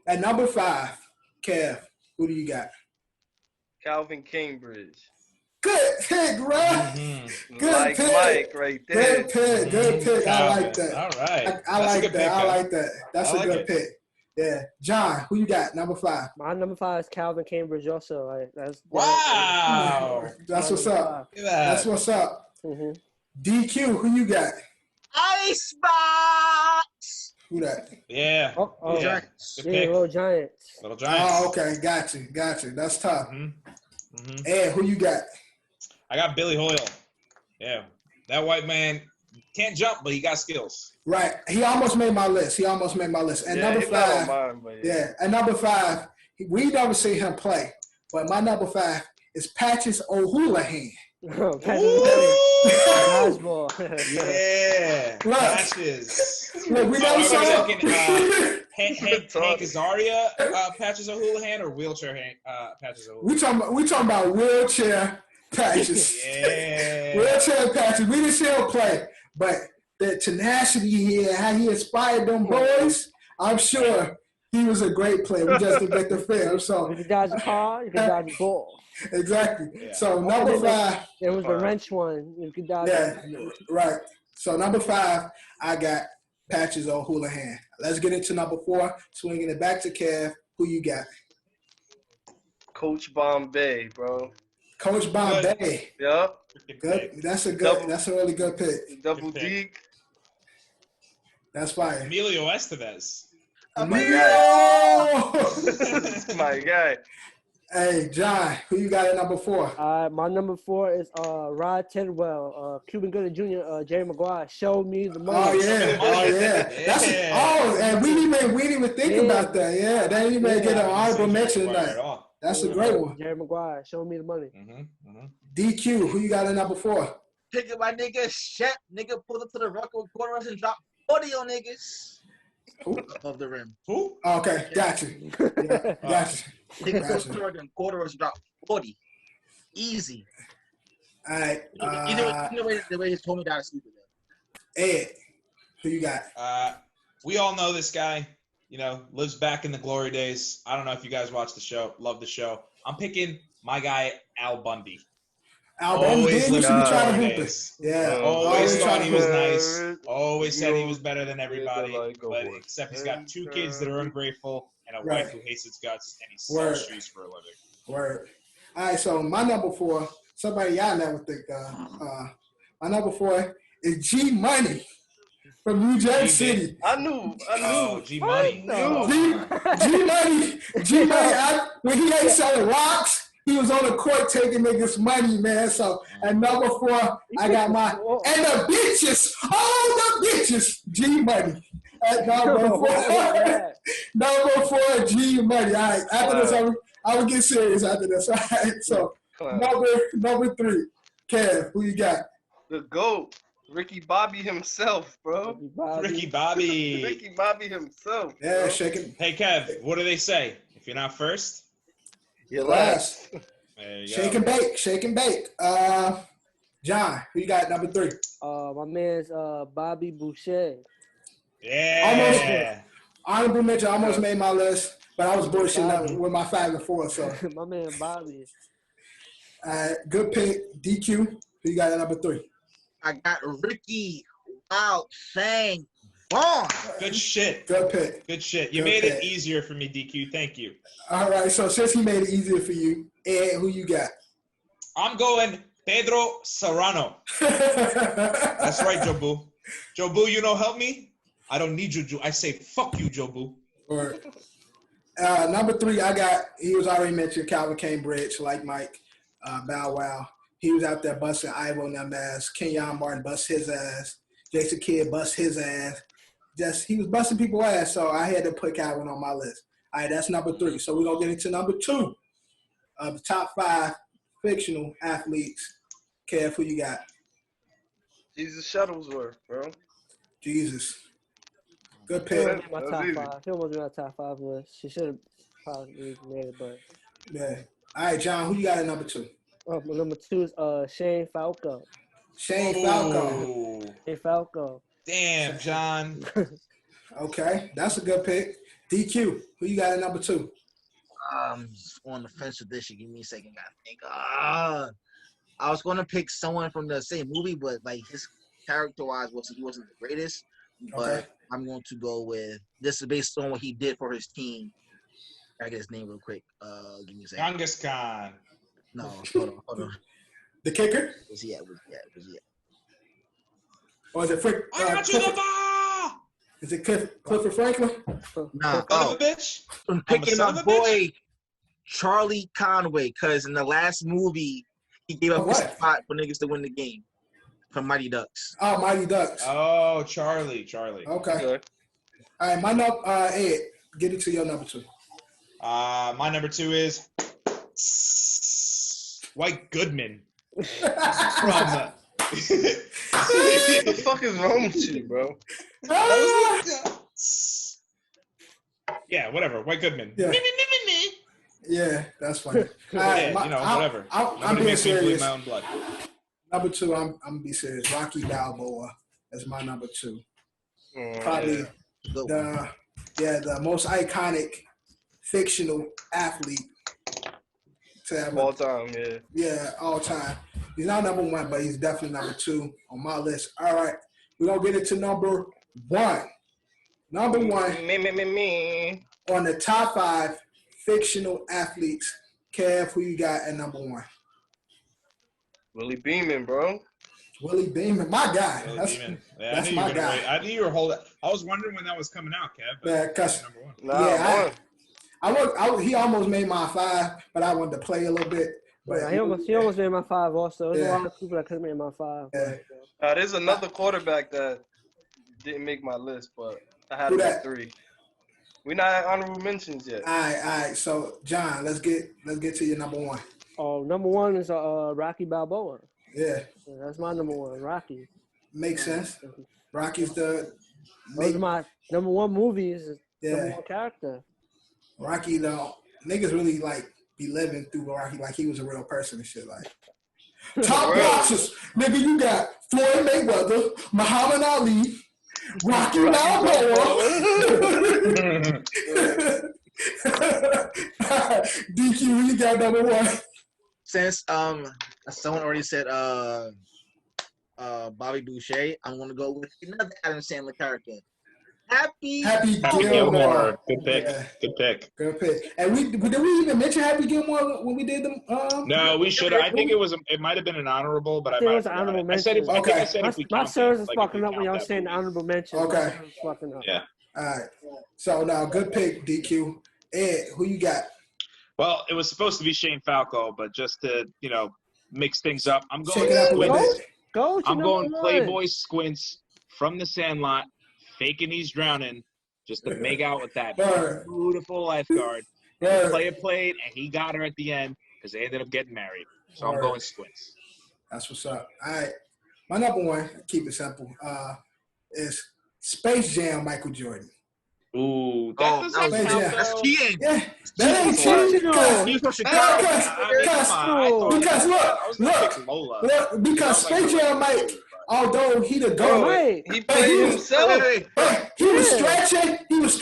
at number 5, Kev, who do you got? Calvin Cambridge. Good pick, bro. Mm-hmm. Good pick. Mike right there. Good pick. I like that. All right. I like that. That's a good pick. Yeah. John, who you got? Number 5. My number 5 is Calvin Cambridge also. Wow. That's what's up. That's what's up. Mm-hmm. DQ, who you got? Icebox. Who that? Yeah. Giants. Little Giants. Little Giants. Oh, okay. Got you. That's tough. Mm-hmm. And who you got? I got Billy Hoyle. Yeah. That white man can't jump, but he got skills. Right. He almost made my list. And number 5. And number 5, we never see him play. But my number 5 is Patches O'Houlihan. Oh, yeah. Patches. Look, we never saw Hank Azaria, Patches O'Houlihan, or wheelchair Patches O'Houlihan? We talking about wheelchair Patches. Yeah. Wheelchair Patches. We didn't see him play, but the tenacity he had, how he inspired them boys, I'm sure he was a great player. We just didn't get the film. So you can dodge a car, you can dodge a ball. Exactly. Yeah. So number 5. There was the wrench one. You could dodge. Yeah, right. So number 5, I got Patches O'Houlihan. Let's get into number 4. Swinging it back to Kev. Who you got? Coach Bombay, bro. Coach Bombay. Yeah. Good. That's a really good pick. Double D. That's fire. Emilio Estevez. My guy. Hey, John, who you got at number 4? My number 4 is Rod Tidwell, Cuban Gooding Jr., Jerry Maguire. Show me the money. Oh yeah. And we didn't even think about that. Yeah, they didn't even get an honorable mention tonight. That's a great one. Jerry Maguire, show me the money. DQ, who you got at number 4? Pick up my nigga Shep. Nigga pulled up to the record quarters and dropped 40 on niggas. Who? Above the rim. Who? Oh, okay, got you. Yeah, got you. They can score them quarters about 40. Easy. All right. Either the way his homie died stupid. Ed, who you got? We all know this guy. You know, lives back in the glory days. I don't know if you guys watch the show. Love the show. I'm picking my guy Al Bundy. Al Bundy used to be trying to hoop it. Yeah. Always thought he was nice. Always said he was better than everybody. But except he's got 2 kids that are ungrateful and a wife who hates his guts, and he sells shoes for a living. Word. All right, so my number 4, somebody y'all never think my number 4 is G Money from New Jack City. I knew. Oh, G Money. G Money. When he ain't selling rocks, he was on the court taking niggas money, man. So at number 4, I got my and the bitches, all the bitches, G Money. At number 4, number 4, G Money. All right, after this, I will get serious after this. All right, so number 3, Kev, who you got? The GOAT. Ricky Bobby himself, bro. Ricky Bobby. Ricky Bobby himself. Yeah, bro. shaking. Hey, Kev, what do they say? If you're not first, you're last. There you shake go. Shake and bake. John, who you got number 3? My man's Bobby Boucher. Yeah. Honorable mention, I almost made my list, but I was bullshitting with my 5 and 4. So my man Bobby. Good pick. DQ, who you got at number 3? I got Ricky Wild Thang Vaughn. Good shit. Good pick. Good shit. You made it easier for me, DQ. Thank you. All right, so since he made it easier for you, Ed, who you got? I'm going Pedro Serrano. That's right, Jobu. Jobu, you know, help me. I don't need you, I say, fuck you, Jobu. Or number 3, he was already mentioned, Calvin Cambridge, like Mike, Bow Wow. He was out there busting Ivo and them ass. Kenyon Martin bust his ass. Jason Kidd bust his ass. He was busting people's ass, so I had to put Calvin on my list. All right, that's number 3. So we're going to get into number 2 of the top 5 fictional athletes. Kev, who you got? Jesus Shuttlesworth, bro. Jesus. Good pick. My top 5. He almost made my top 5 list. She should have probably made it, but. Yeah. All right, John, who you got at number 2? Number 2 is Shane Falco. Shane Falco. Damn, John. Okay, that's a good pick. DQ, who you got at number 2? On the fence with this. You give me a second. I think. I was going to pick someone from the same movie, but like his character-wise, he wasn't the greatest. But I'm going to go with this is based on what he did for his team. I get his name real quick. Give me a second. Genghis Khan. No, hold on. The kicker? Was he at? Or is it Frick? I got you the ball! Is it Clifford Franklin? Nah. Son of a bitch? I'm picking my boy Charlie Conway, because in the last movie, he gave up his spot for niggas to win the game from Mighty Ducks. Oh, Mighty Ducks. Oh, Charlie. Okay. All right, my number, Ed, get into your number 2. My number 2 is White Goodman. From what the fuck is wrong with you, bro? Yeah, whatever. White Goodman. Yeah. Yeah, that's funny. Right, whatever. I'm being serious. My own blood. Number 2, I'm gonna be serious. Rocky Balboa is my number 2. Probably the most iconic fictional athlete to have all time. Yeah, all time. He's not number 1, but he's definitely number 2 on my list. All right, we're gonna get into number 1. Number 1 Me. on the top 5 fictional athletes. Kev, who you got at number 1? Willie Beeman, bro. Willie Beeman, my guy. That's my guy. I knew you were holding. I was wondering when that was coming out, Kev. Yeah, because number 1. He almost made my 5, but I wanted to play a little bit. But he almost made my 5 also. There's a lot of people that could have made my 5. Yeah. There's another quarterback that didn't make my list, but I had him at 3. We're not at honorable mentions yet. All right. So, John, let's get to your number 1. Oh, number 1 is Rocky Balboa. Yeah. That's my number 1, Rocky. Makes sense. Rocky's the Those are my number one movies. Number one character. Rocky, though, niggas really like be living through Rocky like he was a real person and shit. Like top boxers, nigga, you got Floyd Mayweather, Muhammad Ali, Rocky Balboa. DQ, who you got number one? Since someone already said Bobby Boucher, I'm gonna go with another Adam Sandler character. Happy Gilmore. Good pick. Yeah. Good pick. And did we even mention Happy Gilmore when we did them? No, we should. I think it might have been an honorable, but I might have forgotten honorable mention. I said if we my service is like, fucking up when y'all saying honorable mention. Okay. Fucking up. Yeah. All right. So now, good pick, DQ. Ed, who you got? Well, it was supposed to be Shane Falco, but just to mix things up, I'm going. Shake it up a little bit. I'm going Playboy Squints from the Sandlot, faking he's drowning, just to make out with that beautiful lifeguard. The player played, and he got her at the end because they ended up getting married. So I'm going Squints. That's what's up. All right. My number one, keep it simple, is Space Jam Michael Jordan. Ooh, that's cheating. Yeah, that ain't cheating. Because Space Jam Mike, although he the GOAT, he played himself. He was stretching. He was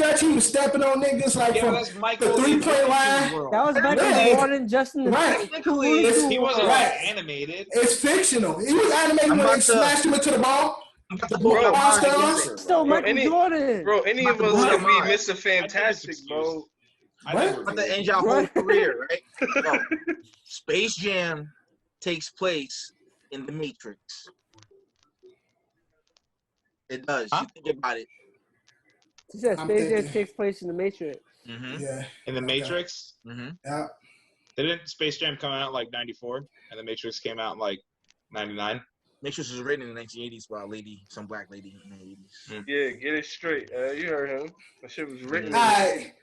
stepping on niggas like from the 3-point line. That was Michael Jordan, Justin. He wasn't animated. It's fictional. He was animated when they smashed him into the ball. Still Michael Jordan. Bro, any of us could be Mr. Fantastic, bro. But to end your whole career, right? No. Space Jam takes place in the Matrix. It does. You think about it. He said Space Jam takes place in the Matrix. Mm-hmm. Yeah. In the Matrix? Mm-hmm. Yeah. Didn't Space Jam come out like 94? And the Matrix came out like 99? Matrix was written in the 1980s by some black lady in the 80s. Yeah, get it straight. You heard him. That shit was written. All right.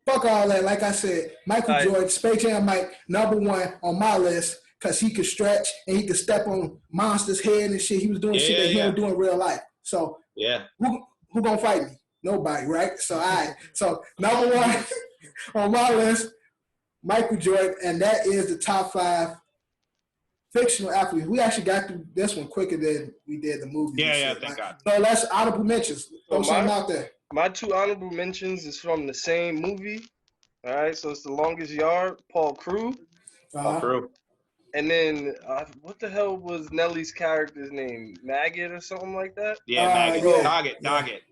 Fuck all that. Like I said, Michael Jordan, Space Jam Mike, number one on my list because he could stretch and he could step on monsters' head and shit. He was doing shit that he don't do in real life. So who gonna fight me? Nobody, right? So all right. So number one on my list, Michael Jordan, and that is the top 5 fictional athletes. We actually got through this one quicker than we did the movie. Thank God. So let's honorable mentions. Throw something out there. My 2 honorable mentions is from the same movie. All right, so it's The Longest Yard, Paul Crewe. Paul Crewe. And then, what the hell was Nelly's character's name? Maggot or something like that? Yeah, Maggot. Dog it.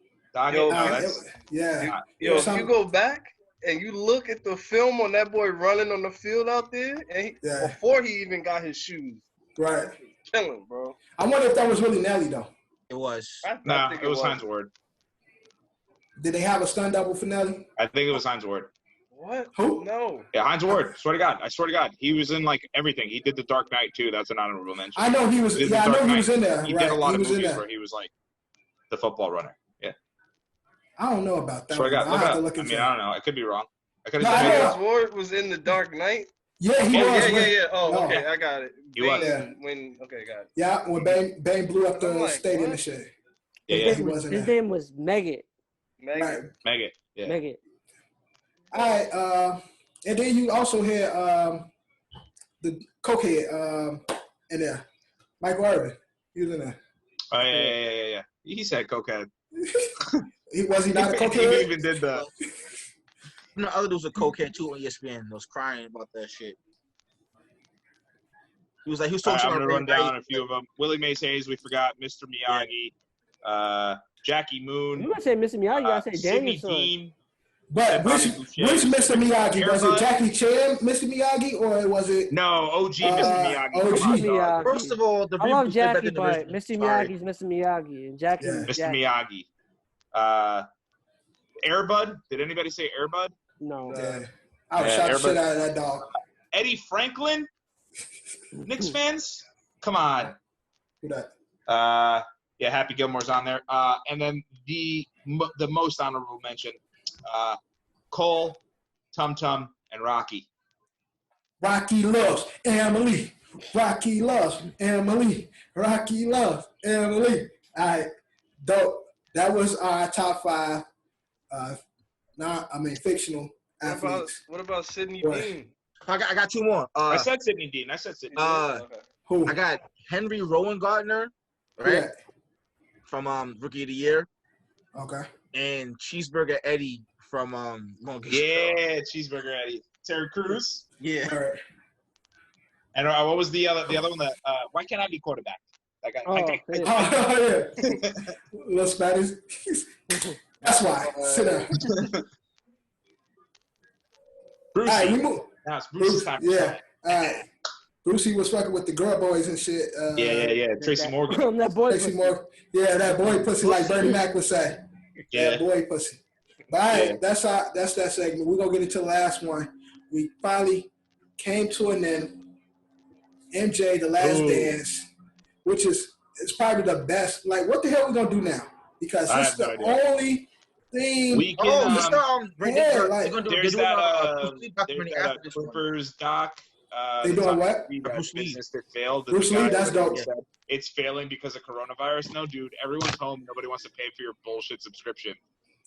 Yo, if you go back and you look at the film on that boy running on the field out there, and before he even got his shoes. Right. Killing, bro. I wonder if that was really Nelly, though. It was. No, it was Heinz Ward. Did they have a stunt double for Nelly? I think it was Heinz Ward. What? Who? No. Yeah, Heinz Ward. I swear to God. He was in like everything. He did The Dark Knight too. That's an honorable mention. I know he was. Yeah, I know he was in there. He did a lot of movies where he was like the football runner. Yeah. I don't know about that. Swear to God. I have to look I mean, I don't know. I could be wrong. I could have Heinz Ward was in The Dark Knight. Yeah, he was. Yeah. Oh, okay, I got it. He was. Okay, got it. Yeah, when Bane blew up the stadium and shit. Yeah. His name was Maggot. Maggot. Yeah. Maggot. All right, and then you also had the cokehead in there, Michael Irvin. He was in there. Oh yeah. He said cokehead. Was he not a cokehead? He even did the. Other dudes were cokehead too on ESPN. Was crying about that shit. He was talking I'm gonna run down a few of them. Willie Mays Hayes, we forgot. Mr. Miyagi, Jackie Moon. You gonna say Mr. Miyagi? You gotta say Danielson. But which Mr. Miyagi? Was it Jackie Chan, Mr. Miyagi, or was it? No, OG Mr. Miyagi. OG. First of all, I love Jackie, but Mr. Miyagi's Mr. Miyagi, and Jackie. Mr. Miyagi. Air Bud. Did anybody say Air Bud? No. I would shot the shit out of that dog. Eddie Franklin. Knicks fans, come on. Who that? Happy Gilmore's on there. And then the most honorable mention. Cole, Tum Tum, and Rocky. Rocky loves Emily. Rocky loves Emily. Rocky loves Emily. All right. that was our top 5. Fictional athletes. What about Sidney Dean? I got 2 more. I said Sidney Dean. Okay. Who? I got Henry Rowan Gardner, right? From Rookie of the Year. Okay. And Cheeseburger Eddie from Yeah, Cheeseburger Eddie. Terry Crews. Yeah. All right. And what was the other one that? Why can't I be quarterback? Like Yeah. Little Spanish. That's why. Sit down. Brucey. All right, we move. Now it's Bruce's time. Yeah. All right. Brucey was fucking with the girl boys and shit. Yeah. Tracy Morgan. That boy Tracy Morgan. Yeah, that boy pussy, like Bernie Mac would say. Yeah, boy pussy. But all right, that's that segment. We're gonna get into the last one. We finally came to an end. MJ, The Last Dance, which is probably the best. Like, what the hell are we gonna do now? Because this is the only thing. We can. There's that Clippers doc. They doing what? Business that failed. Bruce Lee, that's dope. It's failing because of coronavirus. No, dude, everyone's home. Nobody wants to pay for your bullshit subscription.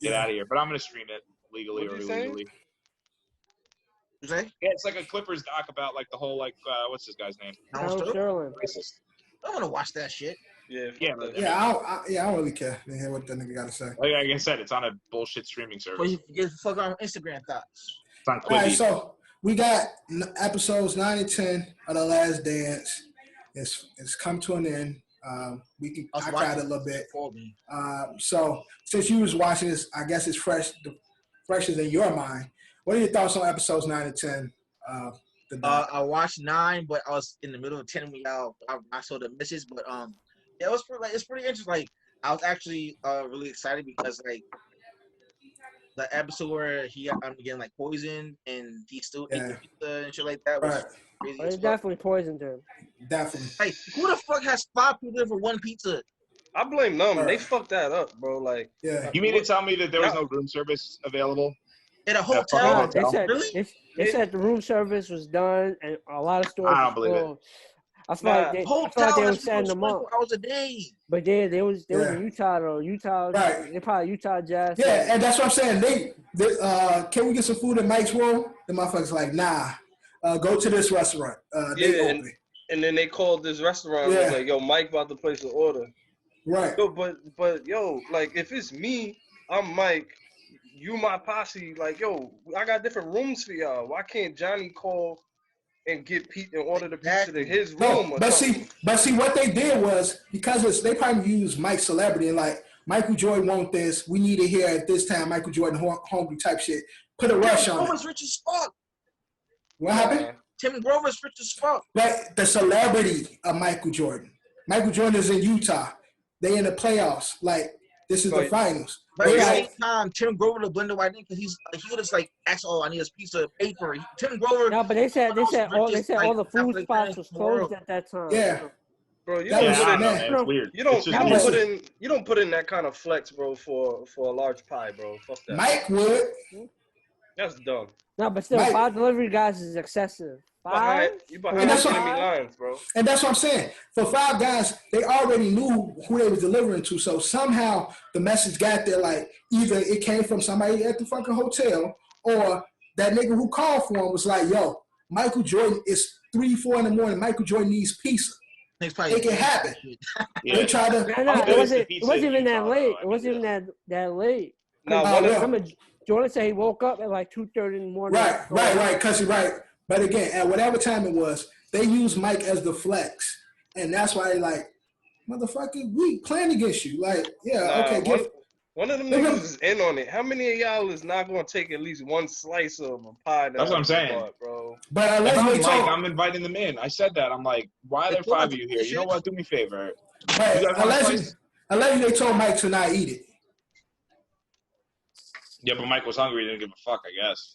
Get out of here. But I'm gonna stream it legally or illegally. Yeah, it's like a Clippers doc about like the whole like what's this guy's name? Sterling. Racist. I want to watch that shit. I don't really care to hear what that nigga got to say. Like I said, it's on a bullshit streaming service. Well, you get fuck on Instagram thoughts. All right, so we got episodes 9 and 10 of The Last Dance. It's come to an end. I cried a little bit. So since you was watching this, I guess it's freshest in your mind. What are your thoughts on episodes 9 and 10? I watched 9, but I was in the middle of 10 when I saw the message. But it was it's pretty interesting. Like I was actually really excited because like the episode where he getting like poisoned and he still ate the pizza and shit like that was crazy. It definitely poisoned him. Definitely. Like who the fuck has 5 people for one pizza? I blame them. They fucked that up, bro. Like, you mean to tell me that there was no room service available? In a hotel. They said the room service was done and a lot of stores. I don't believe it. I felt like they were setting them up. Hours a day. But they was in Utah though. They probably Utah Jazz. Yeah, and that's what I'm saying. They can we get some food at Mike's Room? The motherfuckers like, nah. Go to this restaurant. They open. And then they called this restaurant and was like, yo, Mike about to place an order. Right. Yo, but yo, like if it's me, I'm Mike. You my posse, like, yo, I got different rooms for y'all. Why can't Johnny call and get Pete and order the pizza to his room? But see, what they did was because they probably used Mike's celebrity and like Michael Jordan want this. We need it here at this time. Michael Jordan hungry type shit. Put a rush on it. Grover's rich as fuck. What happened? Tim Grover's rich as fuck. Like the celebrity of Michael Jordan. Michael Jordan is in Utah. They in the playoffs. Like this is the finals. But at the same time, Tim Grover to blend the white in because he would just like ask, I need a piece of paper. Tim Grover. No, but they said all the food spots was closed at that time. Yeah, bro, you don't put in that kind of flex, bro, for a large pie, bro. Fuck that. Mike would. That's dumb. No, but still, 5 delivery guys is excessive. 5? You behind enemy lines, bro. And that's what I'm saying. For 5 guys, they already knew who they was delivering to. So somehow the message got there. Like either it came from somebody at the fucking hotel, or that nigga who called for him was like, "Yo, Michael Jordan is 3, 4 in the morning. Michael Jordan needs pizza. It can happen." They try to. It wasn't even that late. It wasn't even that late. No, Jordan said he woke up at like 2:30 in the morning. Right. Because you're right. But again, at whatever time it was, they used Mike as the flex. And that's why they like, motherfucker, we playing against you. Like, one of them niggas is in on it. How many of y'all is not going to take at least one slice of a pie? That's what I'm saying. Bro. But I'm inviting them in. I said that. I'm like, why are there 5 of you here? You know what? Do me a favor. Allegedly, they told Mike to not eat it. Yeah, but Mike was hungry. He didn't give a fuck, I guess.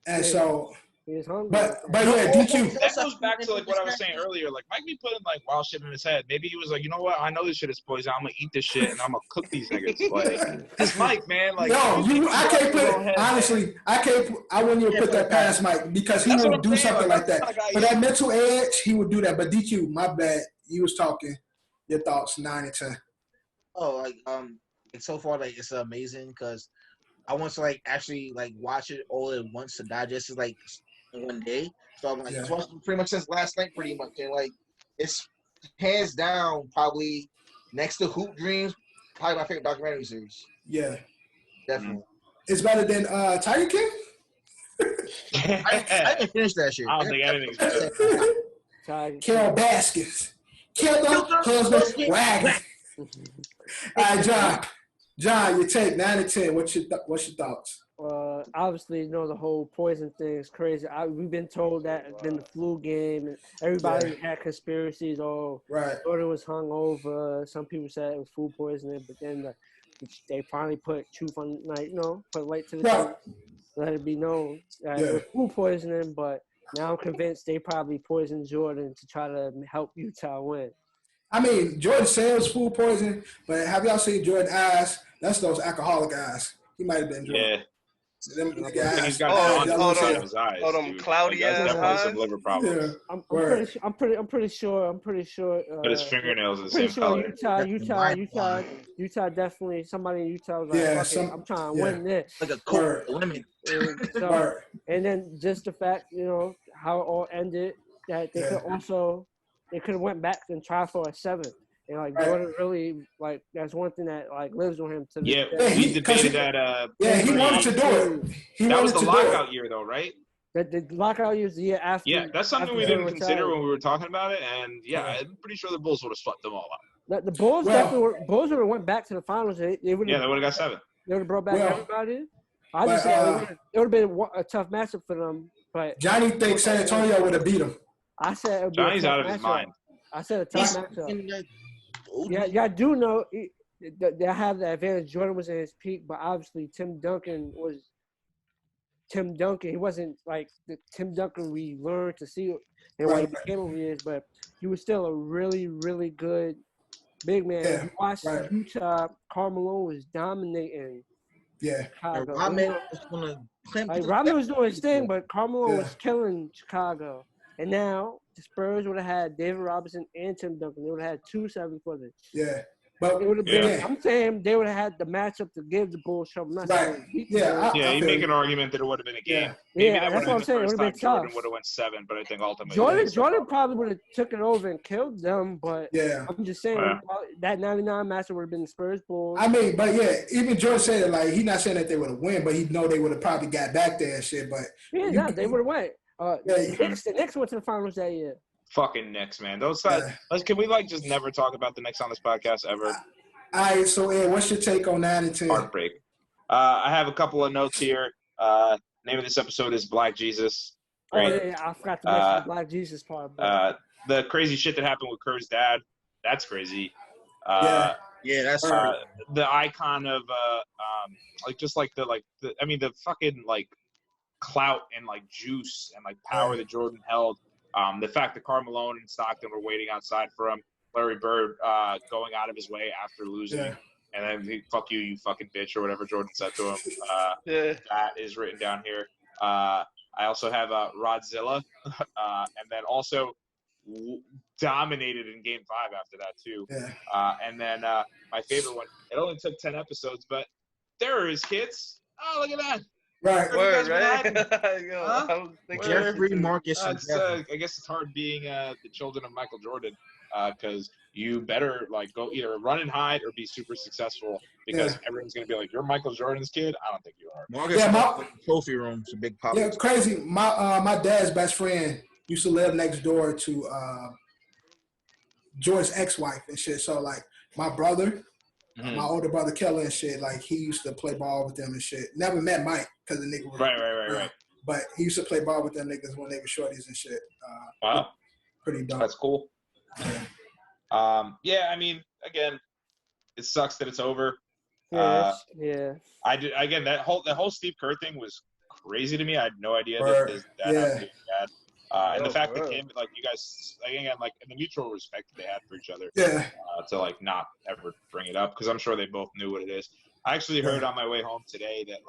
And so... He was hungry. But yeah, DQ. That goes back to like what I was saying earlier. Like Mike be putting like wild shit in his head. Maybe he was like, you know what? I know this shit is poison. I'm gonna eat this shit and I'm gonna cook these niggas. Like it's Mike, man. Like I can't put honestly. I wouldn't even put that past Mike because he would do something like that. For that mental edge, he would do that. But DQ, my bad. You was talking. Your thoughts 9 and 10. Oh, like so far, like it's amazing because I want to like actually like watch it all at once to digest it like in one day. So I'm like, it's watching pretty much since last night, pretty much, and like it's hands down probably next to Hoop Dreams, probably my favorite documentary series. Yeah, definitely. It's better than Tiger King. I didn't finish that shit. I don't think anything's better. Carol Baskins. Kill the husband wagon. All right, John, your take 9 and 10. What's your thoughts? Obviously, the whole poison thing is crazy. We've been told that in the flu game, and everybody had conspiracies. Oh, Jordan was hung over. Some people said it was food poisoning, but then they finally put truth on, put light to the truth, let it be known that it was food poisoning. But now I'm convinced they probably poisoned Jordan to try to help Utah win. I mean, Jordan said it was food poisoning, but have y'all seen Jordan's eyes? That's those alcoholic eyes. He might have been Jordan. Yeah. Them guys. He's got in his eyes. Cloudy eyes. Some liver problems. Yeah. I'm pretty sure. But his fingernails are the same color. Utah definitely. Somebody in Utah was like, I'm trying to win this. Like a court limit. And then just the fact, how it all ended, that they could have went back and tried for a 7. And Jordan really that's one thing that lives on him to this day. We debated that. He wanted to do it. That was the lockout year, though, right? The lockout year was the year after. Yeah, that's something we didn't consider when we were talking about it, and I'm pretty sure the Bulls would have swept them all up. The Bulls would have went back to the finals. They would have got 7. They would have brought back everybody. I just said it would have been a tough matchup for them. But Johnny thinks San Antonio would have beat them. I said it would be Johnny's out of his mind. I said a tough matchup. Yeah, I do know they have the advantage. Jordan was in his peak, but obviously Tim Duncan. He wasn't like the Tim Duncan we learned to see and what he became over the years, but he was still a really, really good big man. Yeah, you watched Utah, Carmelo was dominating. Yeah. Rodman was doing his thing, but Carmelo was killing Chicago. And now the Spurs would have had David Robinson and Tim Duncan. They would have had 2 7-footers. Yeah. But it would have been. I'm saying they would have had the matchup to give the Bulls trouble. You make an argument that it would have been a game. Yeah, that's what I'm saying. It would have been tough. Jordan would have went 7, but I think ultimately Jordan probably would have took it over and killed them. But I'm just saying that '99 matchup would have been the Spurs Bulls. I mean, but even Jordan said it, he's not saying that they would have won, but he know they would have probably got back there and shit. But they would have went. The Knicks went to the finals that year. Fucking Knicks, man. Those guys. Can we just never talk about the Knicks on this podcast ever? All right. So Ed, what's your take on 9 and 10? Heartbreak. I have a couple of notes here. Name of this episode is Black Jesus. Right? I forgot to mention the Black Jesus part. The crazy shit that happened with Kerr's dad. That's crazy. That's the icon of the fucking clout and juice and power that Jordan held. The fact that Carmelo and Stockton were waiting outside for him, Larry Bird going out of his way after losing, and then fuck you, you fucking bitch, or whatever Jordan said to him. That is written down here. I also have Rodzilla, and then also dominated in Game 5 after that too. And then my favorite one. It only took 10 episodes, but there are his kids. Oh, look at that. Right. Word, right? Jeffrey, Marcus, and I guess it's hard being the children of Michael Jordan because you better go either run and hide or be super successful because everyone's going to be like, you're Michael Jordan's kid? I don't think you are. Marcus, trophy room. It's a big pop. Yeah, it's crazy. My dad's best friend used to live next door to Jordan's ex-wife and shit. So, my brother, my older brother Kelly and shit, he used to play ball with them and shit. Never met Mike because the nigga was right. But he used to play ball with them niggas when they were shorties and shit. Wow. Pretty dope. That's cool. I mean, again, it sucks that it's over. I did again. The whole Steve Kerr thing was crazy to me. I had no idea that happened. And the fact that you guys, again, in the mutual respect they had for each other, to not ever bring it up because I'm sure they both knew what it is. I actually heard on my way home today that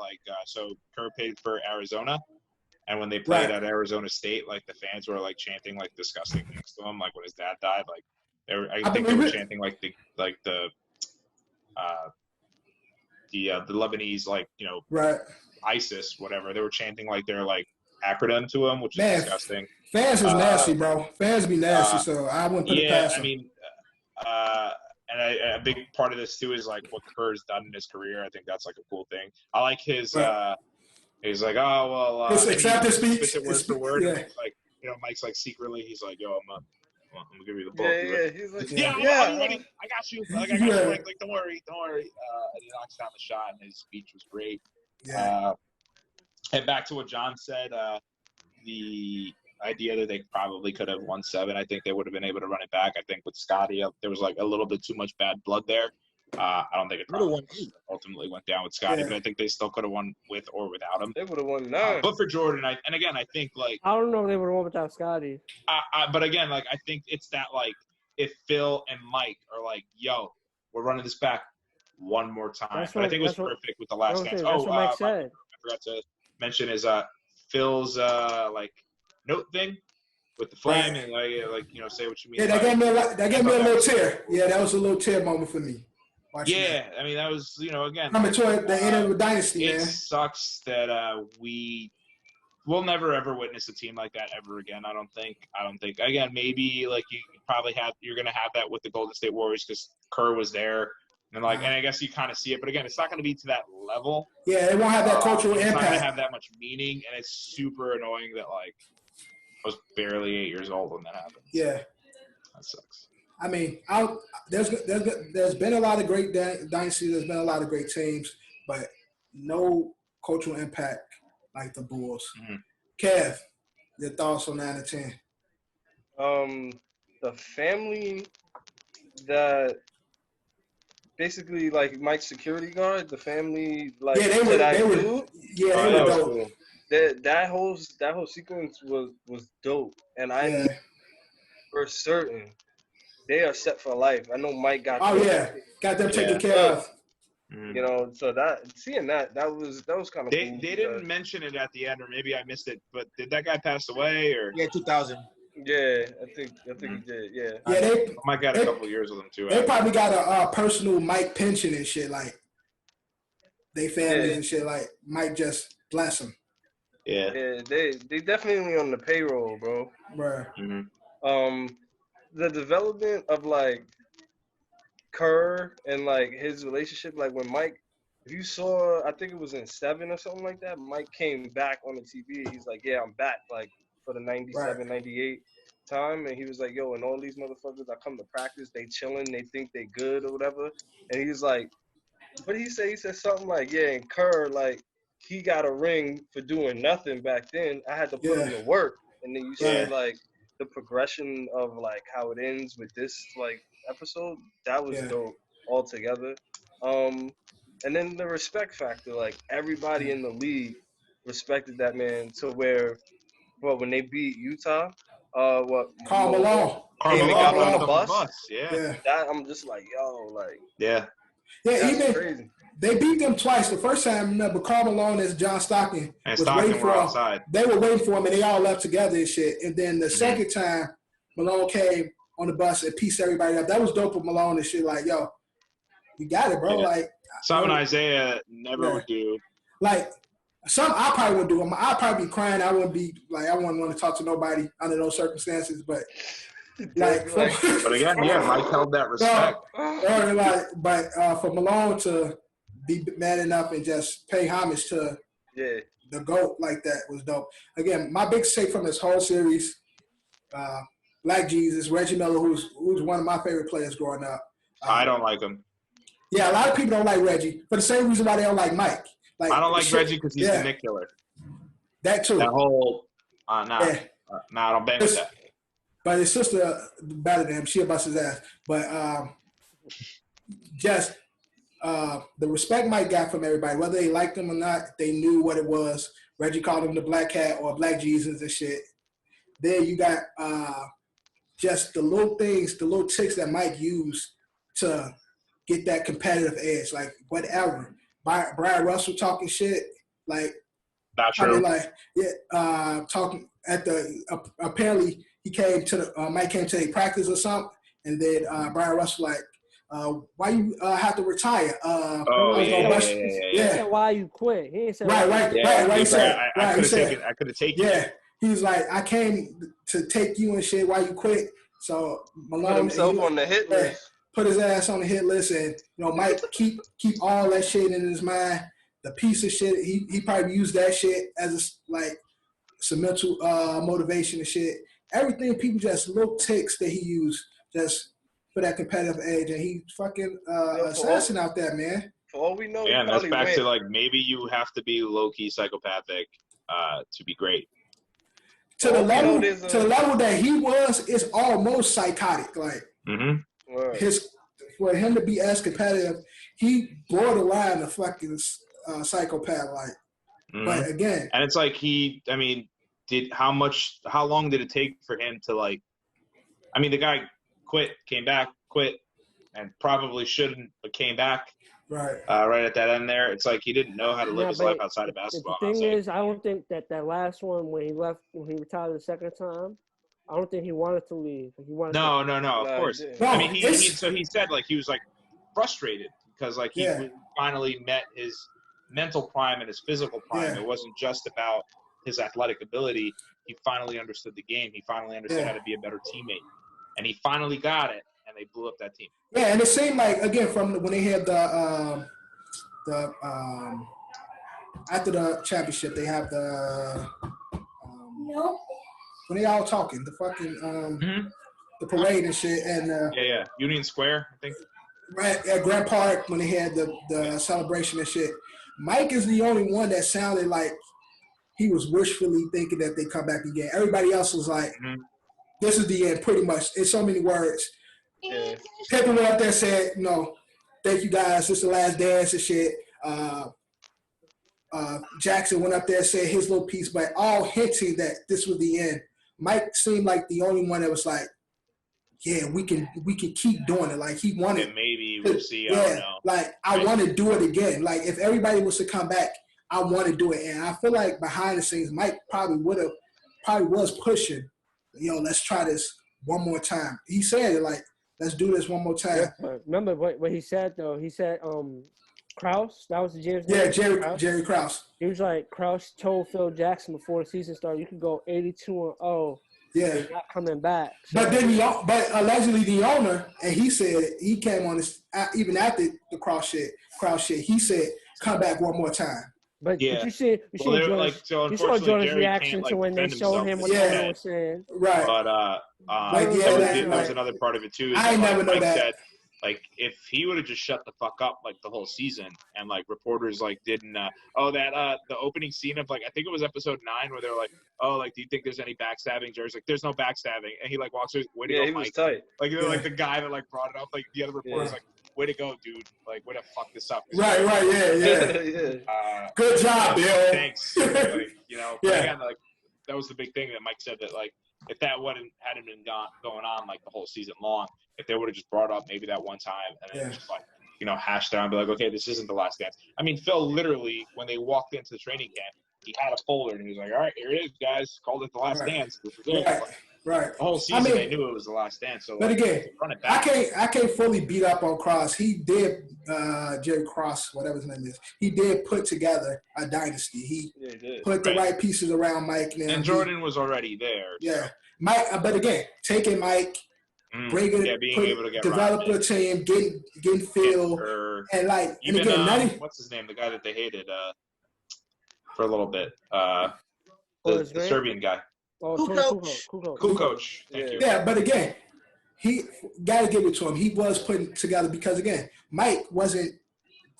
so Kerr paid for Arizona, and when they played at Arizona State, the fans were chanting disgusting things to him, when his dad died, I think they were chanting the Lebanese, like, right. ISIS, whatever. They were chanting like their like acronym to him, which is disgusting. Fans is nasty, bro. Fans be nasty, so I wouldn't put it past him. I mean, and a big part of this too is like what Kerr's done in his career. I think that's like a cool thing. I like his. Right. He's like, oh well. His acceptance speech. Word for word. Yeah. Like, Mike's like secretly, he's like, yo, I'm gonna give you the book. Yeah. He's like, I'm ready. I got you. Like, I got you. Like, don't worry. And he knocks down the shot, and his speech was great. Yeah. And back to what John said, the idea that they probably could have won 7, I think they would have been able to run it back. I think with Scotty, there was like a little bit too much bad blood there. I don't think it probably ultimately went down with Scotty, but I think they still could have won with or without him. They would have won 9. But for Jordan, I think like I don't know if they would have won without Scotty. But again, like I think it's that like if Phil and Mike are like, yo, we're running this back one more time. I think it was perfect with the last dance. That's what Mike said. I forgot to mention is Phil's like note thing with the flame and like say what you mean. Yeah, that gave me a little tear. Yeah, that was a little tear moment for me. That. I mean, that was again. Coming toward the end of the dynasty, man. It sucks that we'll never ever witness a team like that ever again. I don't think. Again, maybe like you're gonna have that with the Golden State Warriors because Kerr was there. And and I guess you kind of see it, but again, it's not going to be to that level. Yeah, it won't have that cultural impact. It's not going to have that much meaning, and it's super annoying that like I was barely 8 years old when that happened. Yeah, that sucks. I mean, there's been a lot of great dynasties. There's been a lot of great teams, but no cultural impact like the Bulls. Mm-hmm. Kev, your thoughts on 9 and 10? The family that. Basically, like Mike's security guard, the family, like they were dope. Cool. That whole sequence was dope, and I knew for certain they are set for life. I know Mike got. Got them taken care of. So seeing that was kind of. They didn't mention it at the end, or maybe I missed it. But did that guy pass away, or 2000? Yeah, I think he did. Yeah. Yeah, they might got a couple of years with him too. They probably got a personal Mike pension and shit, like they family and shit. Like Mike just bless them. Yeah. Yeah, they definitely on the payroll, bro. Right. Mm-hmm. The development of like Kerr and like his relationship, like when Mike, if you saw, I think it was in 7 or something like that. Mike came back on the TV. He's like, "Yeah, I'm back." Like. For the 97, 98 time, and he was like, yo, and all these motherfuckers that come to practice, they chilling, they think they good or whatever, and he's like, what did he say? He said something like, yeah, and Kerr, like, he got a ring for doing nothing back then. I had to put him to work, and then you see, like, the progression of, like, how it ends with this, like, episode, that was dope altogether. And then the respect factor, like, everybody in the league respected that man to where, well, when they beat Utah, Karl Malone got on the bus. Yeah. That I'm just like, yo, like. Yeah. Yeah, even crazy. They beat them twice. The first time, remember, Karl Malone and John Stockton was waiting for him. Outside. They were waiting for him, and they all left together and shit. And then the second time, Malone came on the bus and pieced everybody up. That was dope with Malone and shit. Like, yo, you got it, bro. Yeah. Like something Isaiah never would do. Like. Some I probably wouldn't do. I'd probably be crying. I wouldn't be like I wouldn't want to talk to nobody under those circumstances. But but again, Mike held that respect. For Malone to be man enough and just pay homage to the GOAT like that was dope. Again, my big take from this whole series, Black Jesus, Reggie Miller, who's one of my favorite players growing up. I don't like him. Yeah, a lot of people don't like Reggie for the same reason why they don't like Mike. Like, I don't like Reggie because he's the Nick killer. That too. That whole I don't bang with that. But his sister better than him. She'll bust his ass. But just the respect Mike got from everybody, whether they liked him or not, they knew what it was. Reggie called him the Black Cat or Black Jesus and shit. Then you got just the little things, the little tricks that Mike used to get that competitive edge. Like whatever. Brian Russell talking shit, like, not true. I mean, like, talking at the apparently he came to the Mike came to a practice or something, and then Brian Russell like, why you have to retire? Yeah. Why you quit? He didn't say right. Why he said? I could have taken. Yeah, he was like, I came to take you and shit. Why you quit? So Malone put himself on the hit list. Put his ass on the hit list, and Mike keep all that shit in his mind. The piece of shit he probably used that shit as some mental motivation and shit. Everything people just little ticks that he used just for that competitive edge, and he fucking assassin out there, man. For all we know, and that's back to maybe you have to be low key psychopathic to be great. To the level that he was, it's almost psychotic. Like for him to be as competitive, he borderline a fucking psychopath. But again, and it's like how long did it take for him to the guy came back, and probably shouldn't, but came back. Right. Right at that end there. It's like he didn't know how to live his life outside of basketball. The thing is, I don't think that last one when he retired the second time, I don't think he wanted to leave. No, of course. No, he said he was frustrated because he finally met his mental prime and his physical prime. It wasn't just about his athletic ability. He finally understood the game. He finally understood how to be a better teammate. And he finally got it, and they blew up that team. Yeah, and it seemed like, again, from when they had the after the championship, they have the when they all talking, the fucking the parade and shit, and Union Square, I think. Right at Grand Park when they had the celebration and shit. Mike is the only one that sounded like he was wishfully thinking that they come back again. Everybody else was like, this is the end, pretty much. In so many words. Yeah. Pippen went up there and said, thank you guys, this is the last dance and shit. Jackson went up there and said his little piece, but all hinting that this was the end. Mike seemed like the only one that was like, yeah, we can keep doing it. Like he wanted. Yeah, maybe we'll see. I don't know. I want to do it again. Like if everybody was to come back, I want to do it. And I feel like behind the scenes, Mike probably was pushing. Let's try this one more time. He said it let's do this one more time. Yeah, remember what he said though? He said Krause. That was the James. Yeah, Jerry Krause. He was like Krause told Phil Jackson before the season started, you could go 82-0. Yeah, he's not coming back. So. But allegedly the owner, and he said he came on this even after the Krause shit. He said, "Come back one more time." But you saw Jordan's reaction to when they showed him what they were saying. Right. But that was another part of it too. I never know that. Said, if he would have just shut the fuck up the whole season, and reporters didn't the opening scene of I think it was episode 9 where they're do you think there's any backstabbing? Jerry's there's no backstabbing, and he walks through. Way to go, he Mike. Was tight. The guy that brought it up. The other reporters way to go, dude. Way to fuck this up. Right, yeah. Good job, Bill. Thanks. Again, that was the big thing that Mike said that if that hadn't been going on the whole season long, if they would have just brought up maybe that one time and then just hashed out and be okay, this isn't the last dance. I mean, Phil literally, when they walked into the training camp, he had a folder and he was all right, here it is, guys. Called it the last dance. This is it. Right. The whole season, they knew it was the last dance. So, but again, I can't fully beat up on Cross. He did, Jerry Cross, whatever his name is. He did put together a dynasty. He put the right pieces around Mike. And Jordan was already there. Yeah, Mike. But again, taking Mike, bringing, develop a team, getting Phil, and even and again, what's his name? The guy that they hated for a little bit. The Serbian guy. Oh, Kukoc. Thank you. Yeah, but again, he got to give it to him. He was putting together because, again, Mike wasn't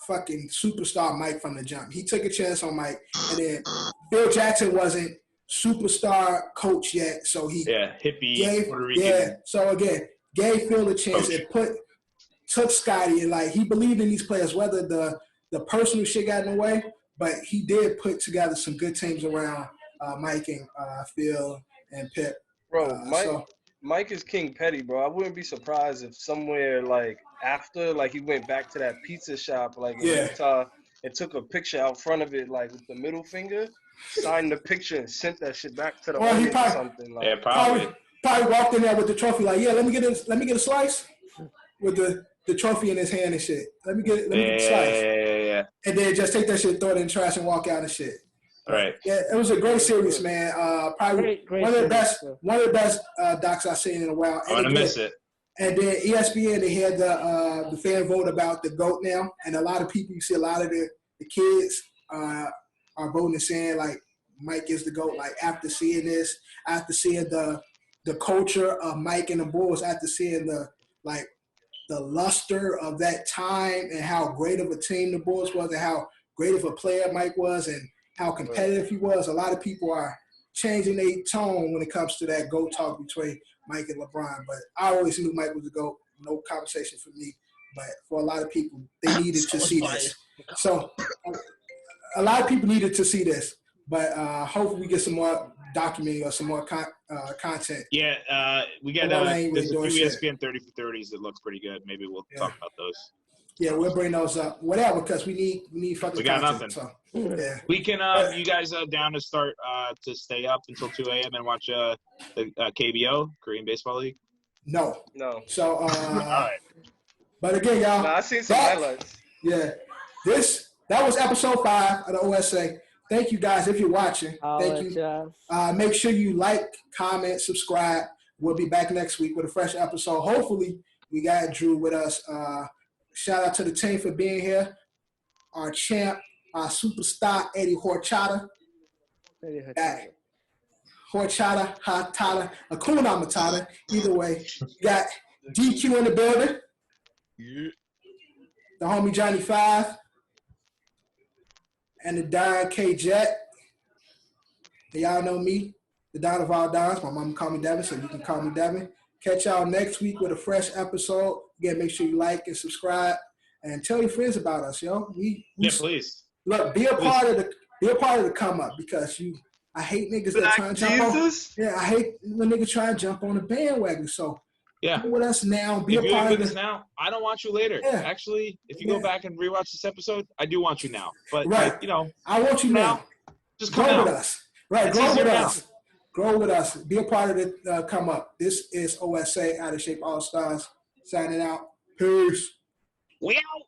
fucking superstar Mike from the jump. He took a chance on Mike, and then Phil Jackson wasn't superstar coach yet, so he hippie Puerto Rican. Yeah, so again, gave Phil a chance and took Scotty, and he believed in these players, whether the personal shit got in the way, but he did put together some good teams around Mike and Phil and Pip. Bro, Mike is King Petty, bro. I wouldn't be surprised if somewhere after he went back to that pizza shop in Utah and took a picture out front of it with the middle finger, signed the picture and sent that shit back to the audience or something. Probably walked in there with the trophy let me get a slice with the the trophy in his hand and shit. Let me get the slice. Yeah. And then just take that shit, throw it in the trash, and walk out and shit. All right. Yeah, it was a great series, man. Probably great one of the best docs I've seen in a while. I'm gonna miss it. And then ESPN, they had the fan vote about the GOAT now, and a lot of people, you see a lot of the kids are voting and saying like Mike is the GOAT. Like after seeing this, after seeing the culture of Mike and the Bulls, after seeing the luster of that time and how great of a team the Bulls was and how great of a player Mike was and how competitive he was, a lot of people are changing their tone when it comes to that GOAT talk between Mike and LeBron. But I always knew Mike was the GOAT. No conversation for me. But for a lot of people, they needed to see this. So a lot of people needed to see this. But hopefully we get some more documenting or some more content. Yeah, we got there's a few ESPN 30 for 30s that looks pretty good. Maybe we'll talk about those. Yeah, we'll bring those up. Whatever, because we need fucking we got content. nothing. So, yeah. We can, you guys down to start to stay up until 2 a.m. and watch the KBO, Korean Baseball League? No. So, all right. But again, y'all. I seen some highlights. Yeah. That was episode 5 of the OSA. Thank you guys if you're watching. Thank you. Make sure you like, comment, subscribe. We'll be back next week with a fresh episode. Hopefully, we got Drew with us. Shout out to the team for being here. Our champ, our superstar, Eddie Horchata. Horchata, Hatata, Hakuna Matata. Either way. Got DQ in the building. Yeah. The homie Johnny 5. And the Don K Jet. Y'all know me, the Don of all Dons. My mama call me Devin, so you can call me Devin. Catch y'all next week with a fresh episode. Again, make sure you like and subscribe and tell your friends about us, yo. Please. Look, be a part of the come up because I hate niggas that try and jump on. Yeah, I hate when niggas try and jump on the bandwagon. So be with us now. Be a part of this now. I don't want you later. Yeah. Actually, if you go back and rewatch this episode, I do want you now. But I want you now. Just come with us. Right, grow with us. Grow with us. Be a part of the come up. This is OSA Out of Shape All Stars signing out. Peace. We out.